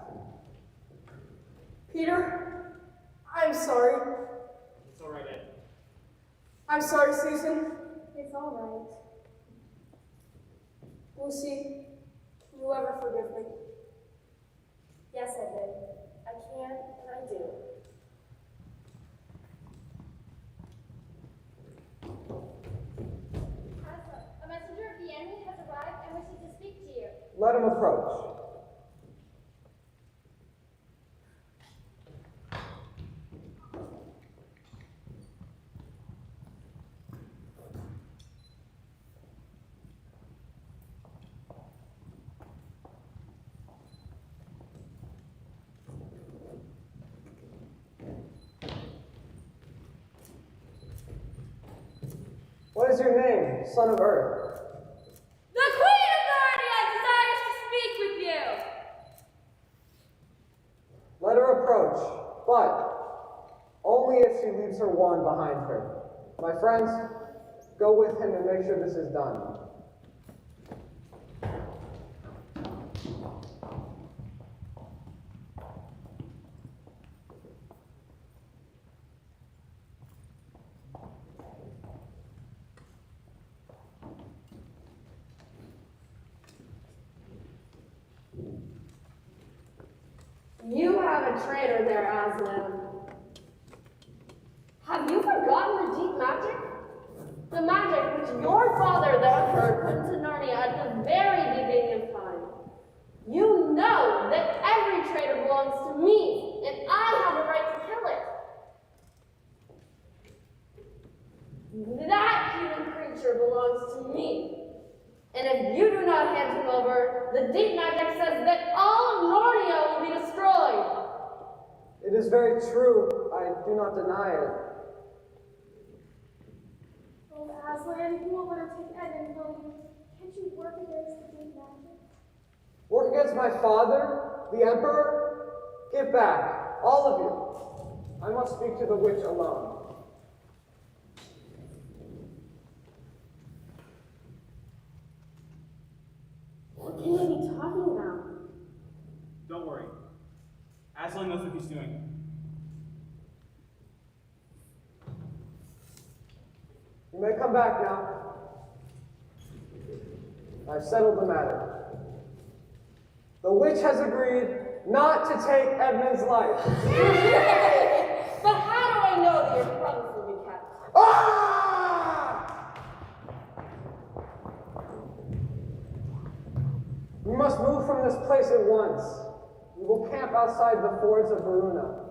Peter, I'm sorry. It's all right, Ed. I'm sorry, Susan. It's all right. Lucy, can you ever forgive me? Yes, Edmund. I can and I do. Aslan, a messenger of the enemy has arrived and wishes to speak to you. Let him approach. What is your name, son of earth? The Queen of Narnia desires to speak with you. Let her approach, but only if she leaves her wand behind her. My friends, go with him and make sure this is done. You have a traitor there, Aslan. Have you forgotten the deep magic? The magic which your father, the Emperor, put into Narnia at the very beginning of time. You know that every traitor belongs to me, and I have a right to kill it. That human creature belongs to me. And if you do not hand him over, the deep magic says that all of Narnia will be destroyed. It is very true. I do not deny it. Oh, Aslan, you won't let her take Edmund, will you? Can't you work against the deep magic? Work against my father, the Emperor? Give back, all of you. I must speak to the witch alone. What can they be talking about? Don't worry. Aslan knows what he's doing. You may come back now. I've settled the matter. The witch has agreed not to take Edmund's life. But how do I know that your promise will be kept? Ah! We must move from this place at once. We will camp outside the fords of Verona.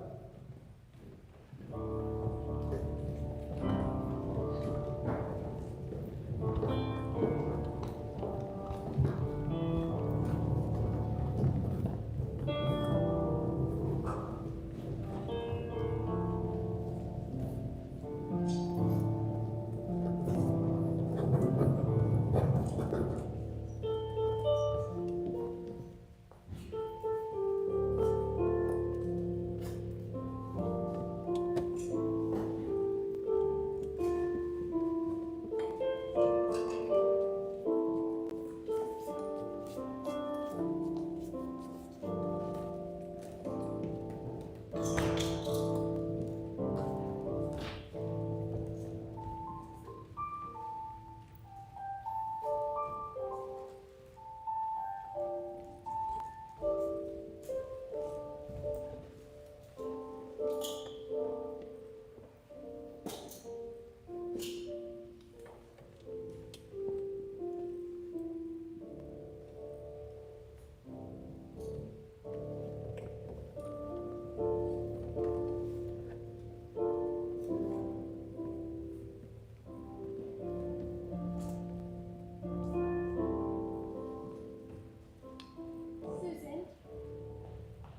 Susan,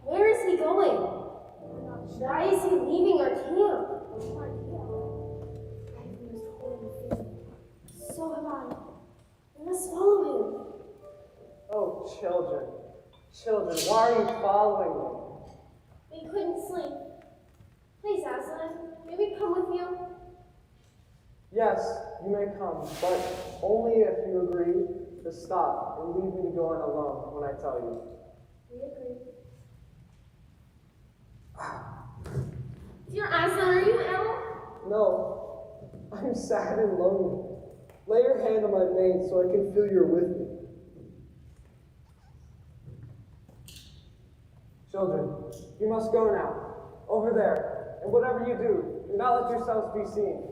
Where is he going? Why is he leaving our camp? no idea. Edmund is holding the So am I. We must follow him. Oh, children, children, why are you following me? We couldn't sleep. Please, Aslan, may we come with you? Yes, you may come, but only if you agree to stop and leave me to go on alone when I tell you. We agree. Dear Aslan, are you ill? No, I'm sad and lonely. Lay your hand on my mane so I can feel you're with me. Children, you must go now. Over there. And whatever you do not let yourselves be seen.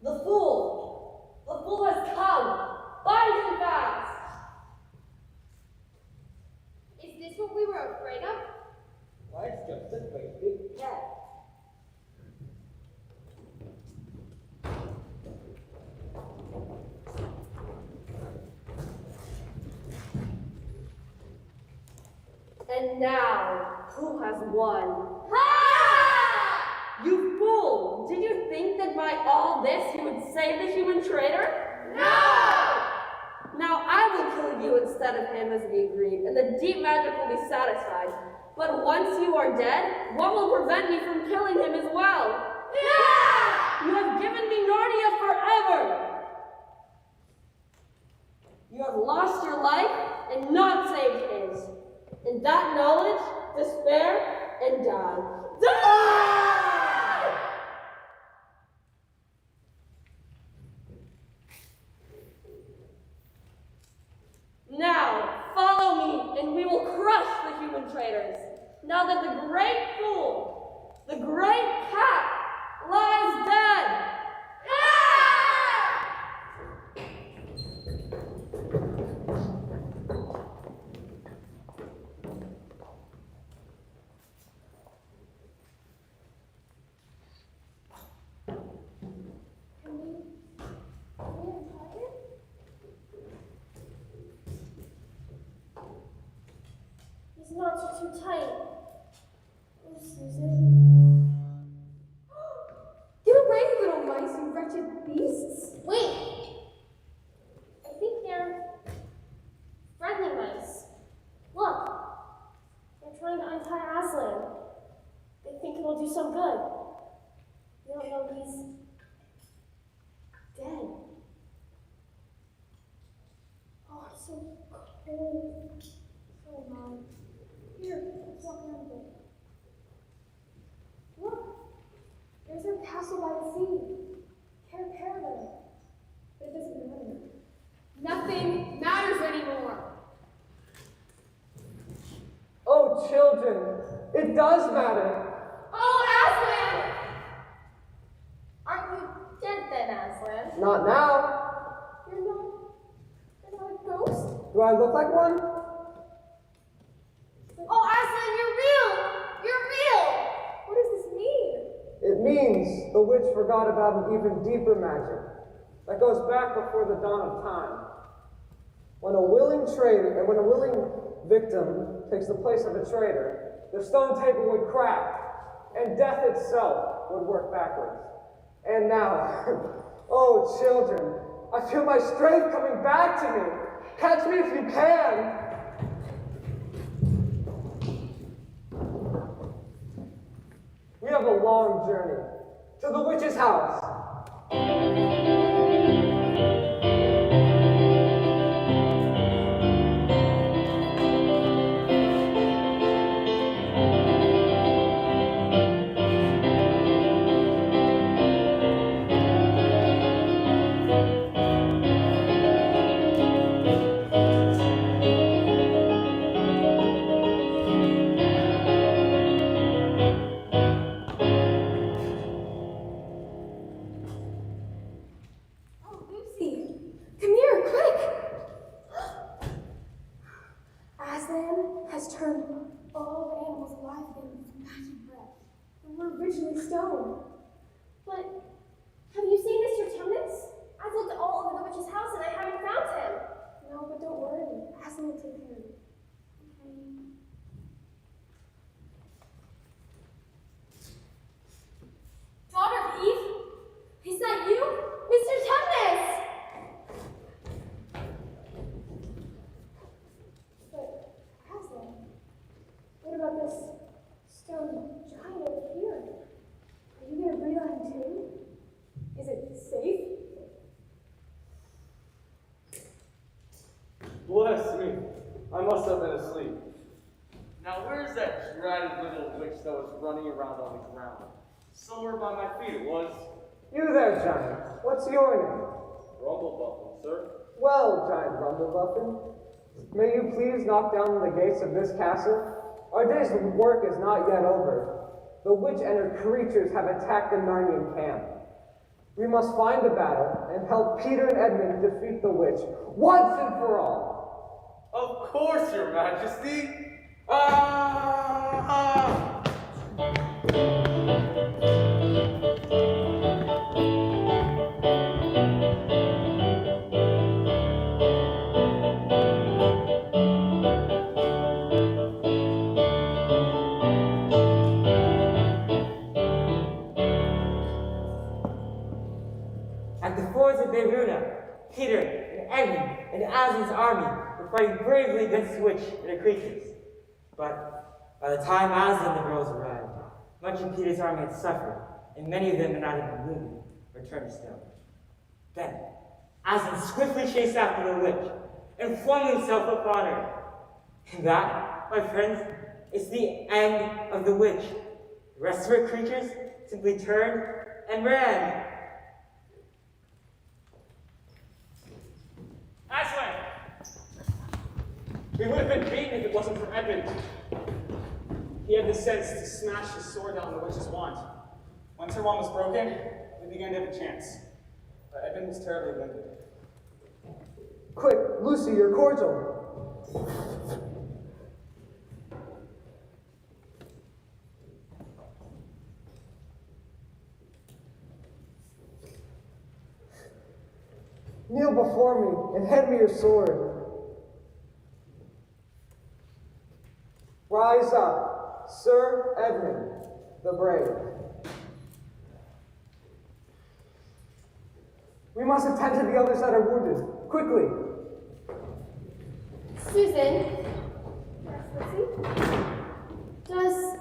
The fool has come. Bind him fast. Is this what we were afraid of? Life's just a great big cat. And now, who has won? You fool! Did you think that by all this you would save the human traitor? No! Now I will kill you instead of him as we agreed, and the deep magic will be satisfied. But once you are dead, what will prevent me from killing him as well? Yeah! You have given me Narnia forever! You have lost your life and not saved his. In that knowledge, despair and die. Die! Now, follow me, and we will crush the human traitors. Now that the great fool, the great cat, lies dead. These knots are too tight. Oh, Susan. Get away, little mice, you wretched beasts! Wait! I think they're friendly mice. Look! They're trying to untie Aslan. They think it'll do some good. They don't know he's dead. Oh, it's so cold. So warm. Here, let's walk around a bit. Look! There's our castle by the sea. Paradise. But it doesn't matter. Nothing matters anymore. Oh, children, it does matter. Oh, Aslan! Aren't you dead then, Aslan? Not now. You're not a ghost? Do I look like one? Oh, Aslan, you're real! You're real! What does this mean? It means the witch forgot about an even deeper magic that goes back before the dawn of time. When a willing victim takes the place of a traitor, the stone table would crack, and death itself would work backwards. And now, oh children, I feel my strength coming back to me. Catch me if you can. We have a long journey to the witch's house. Stone. But have you seen Mr. Tumnus? I've looked must have been asleep. Now where's that dreaded little witch that was running around on the ground? Somewhere by my feet it was. You there, Giant. What's your name? Rumblebuffin, sir. Well, Giant Rumblebuffin, may you please knock down the gates of this castle? Our day's work is not yet over. The witch and her creatures have attacked the Narnian camp. We must find a battle and help Peter and Edmund defeat the witch once and for all. Of course, Your Majesty. Ah! At the fords of Beavers, Peter and Edmund and Aslan's army were fighting bravely against the witch and her creatures. But by the time Aslan and the girls arrived, much of Peter's army had suffered, and many of them had not even wounded or turned to stone. Then Aslan swiftly chased after the witch and flung himself upon her. And that, my friends, is the end of the witch. The rest of her creatures simply turned and ran. Aslan! We would have been beaten if it wasn't for Edmund. He had the sense to smash his sword down the witch's wand. Once her wand was broken, we began to have a chance. But Edmund was terribly wounded. Quick, Lucy, your cordial. Kneel before me and hand me your sword. Rise up, Sir Edmund the Brave. We must attend to the others that are wounded. Quickly. Susan. Yes, Lucy? Does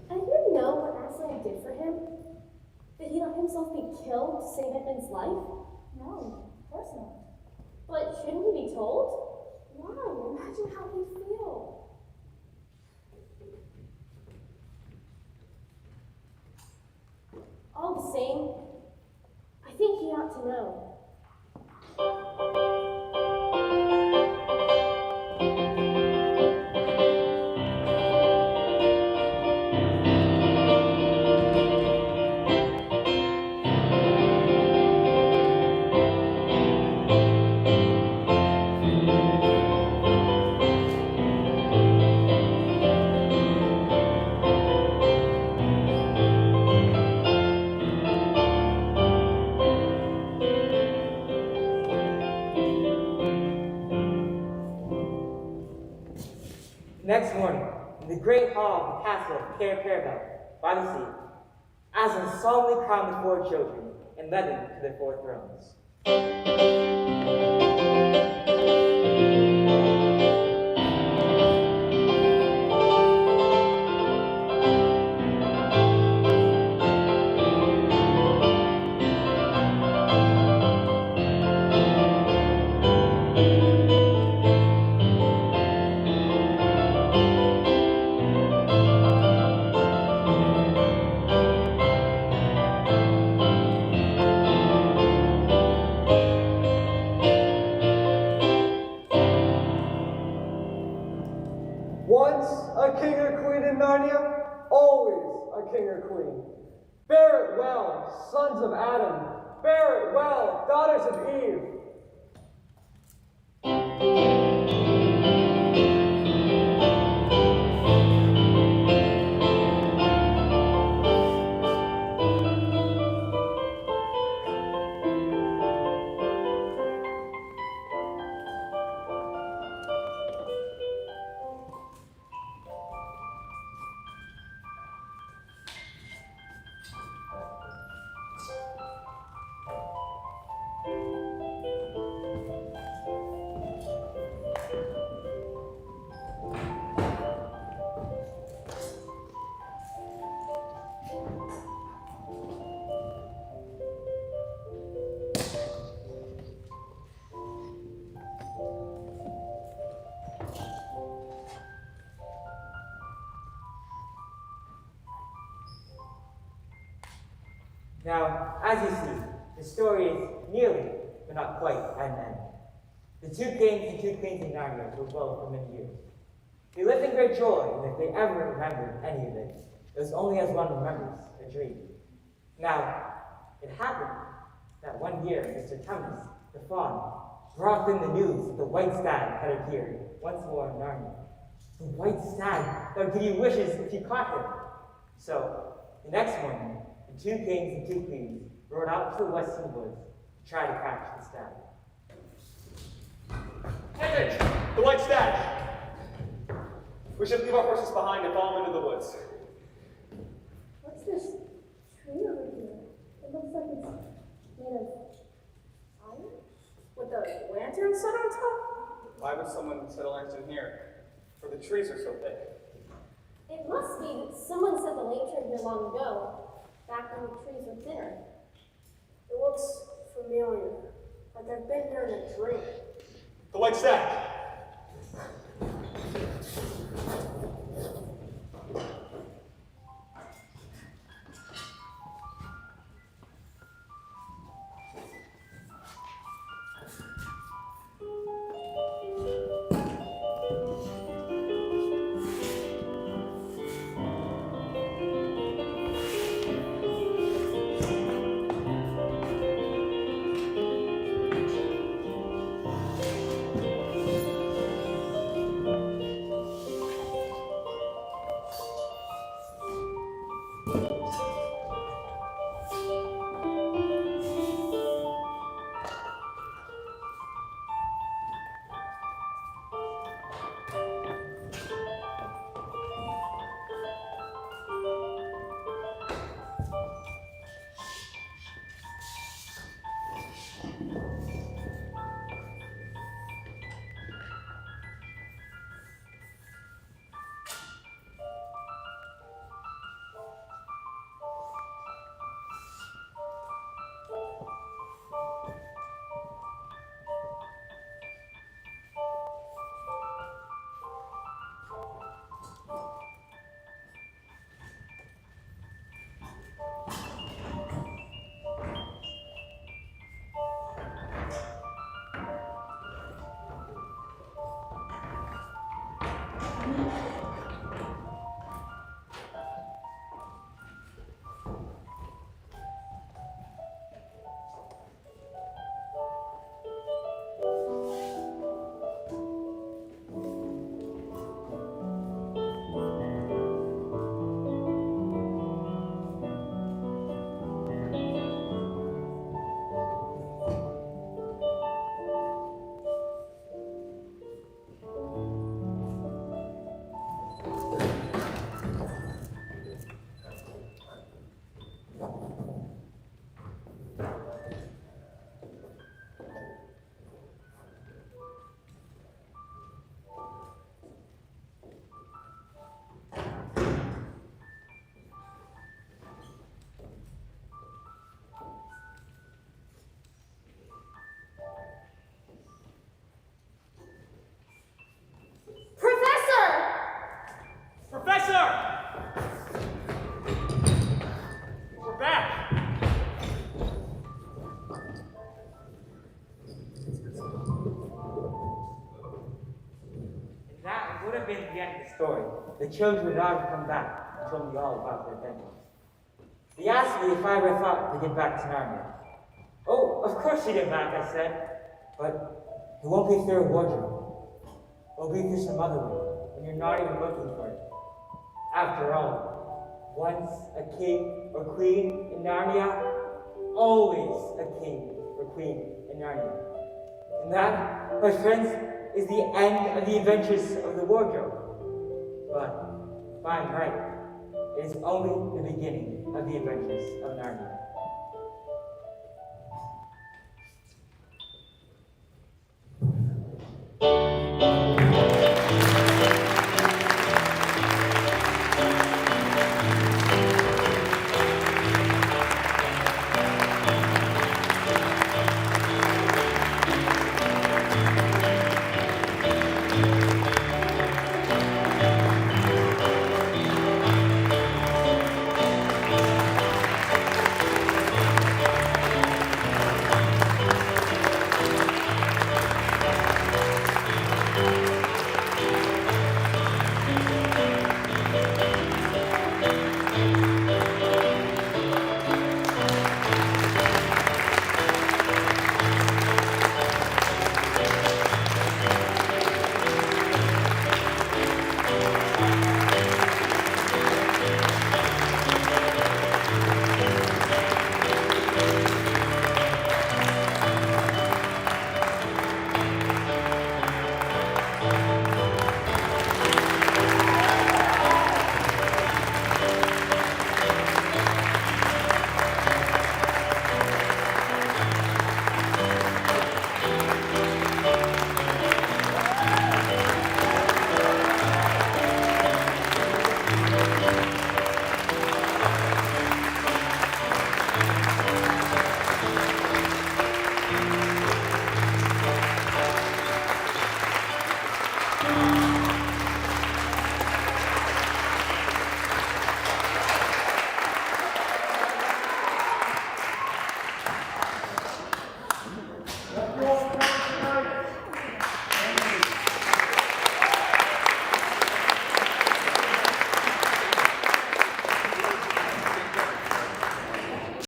Edmund know what Aslan did for him? Did he let himself be killed to save Edmund's life? No, of course not. But shouldn't he be told? Why? Imagine how he'd feel. All the same, I think he ought to know. Next morning, in the great hall of the castle of Cair by the sea, Aslan solemnly crowned the 4 children and led them to their 4 thrones. Once a king or queen in Narnia, always a king or queen. Bear it well, sons of Adam. Bear it well, daughters of Eve. Now, as you see, the story is nearly, but not quite, at an end. The two kings and two queens in Narnia lived well for many years. They lived in great joy, and if they ever remembered any of it, it was only as one remembers a dream. Now, it happened that one year, Mr. Tumnus, the fawn, brought them the news that the white stag had appeared once more in Narnia. The white stag that would give you wishes if you caught him. So, the next morning, the two kings and two queens rode out to the western woods to try to catch the stag. Edmund, the white stag! We should leave our horses behind and follow them into the woods. What's this tree over here? It looks like it's made of iron. With a lantern set on top? Why would someone set a lantern here? For the trees are so thick. It must be that someone set the lantern here long ago, back when the trees were thinner. It looks familiar, like I've been here in a dream. The white stag! Story. The children would not have come back and told me all about their adventures. They asked me if I ever thought to get back to Narnia. Oh, of course you get back, I said. But it won't be through a wardrobe. It'll be through some other way, and you're not even looking for it. After all, once a king or queen in Narnia, always a king or queen in Narnia. And that, my friends, is the end of the adventures of the wardrobe. But, if I'm right, it is only the beginning of the adventures of Narnia.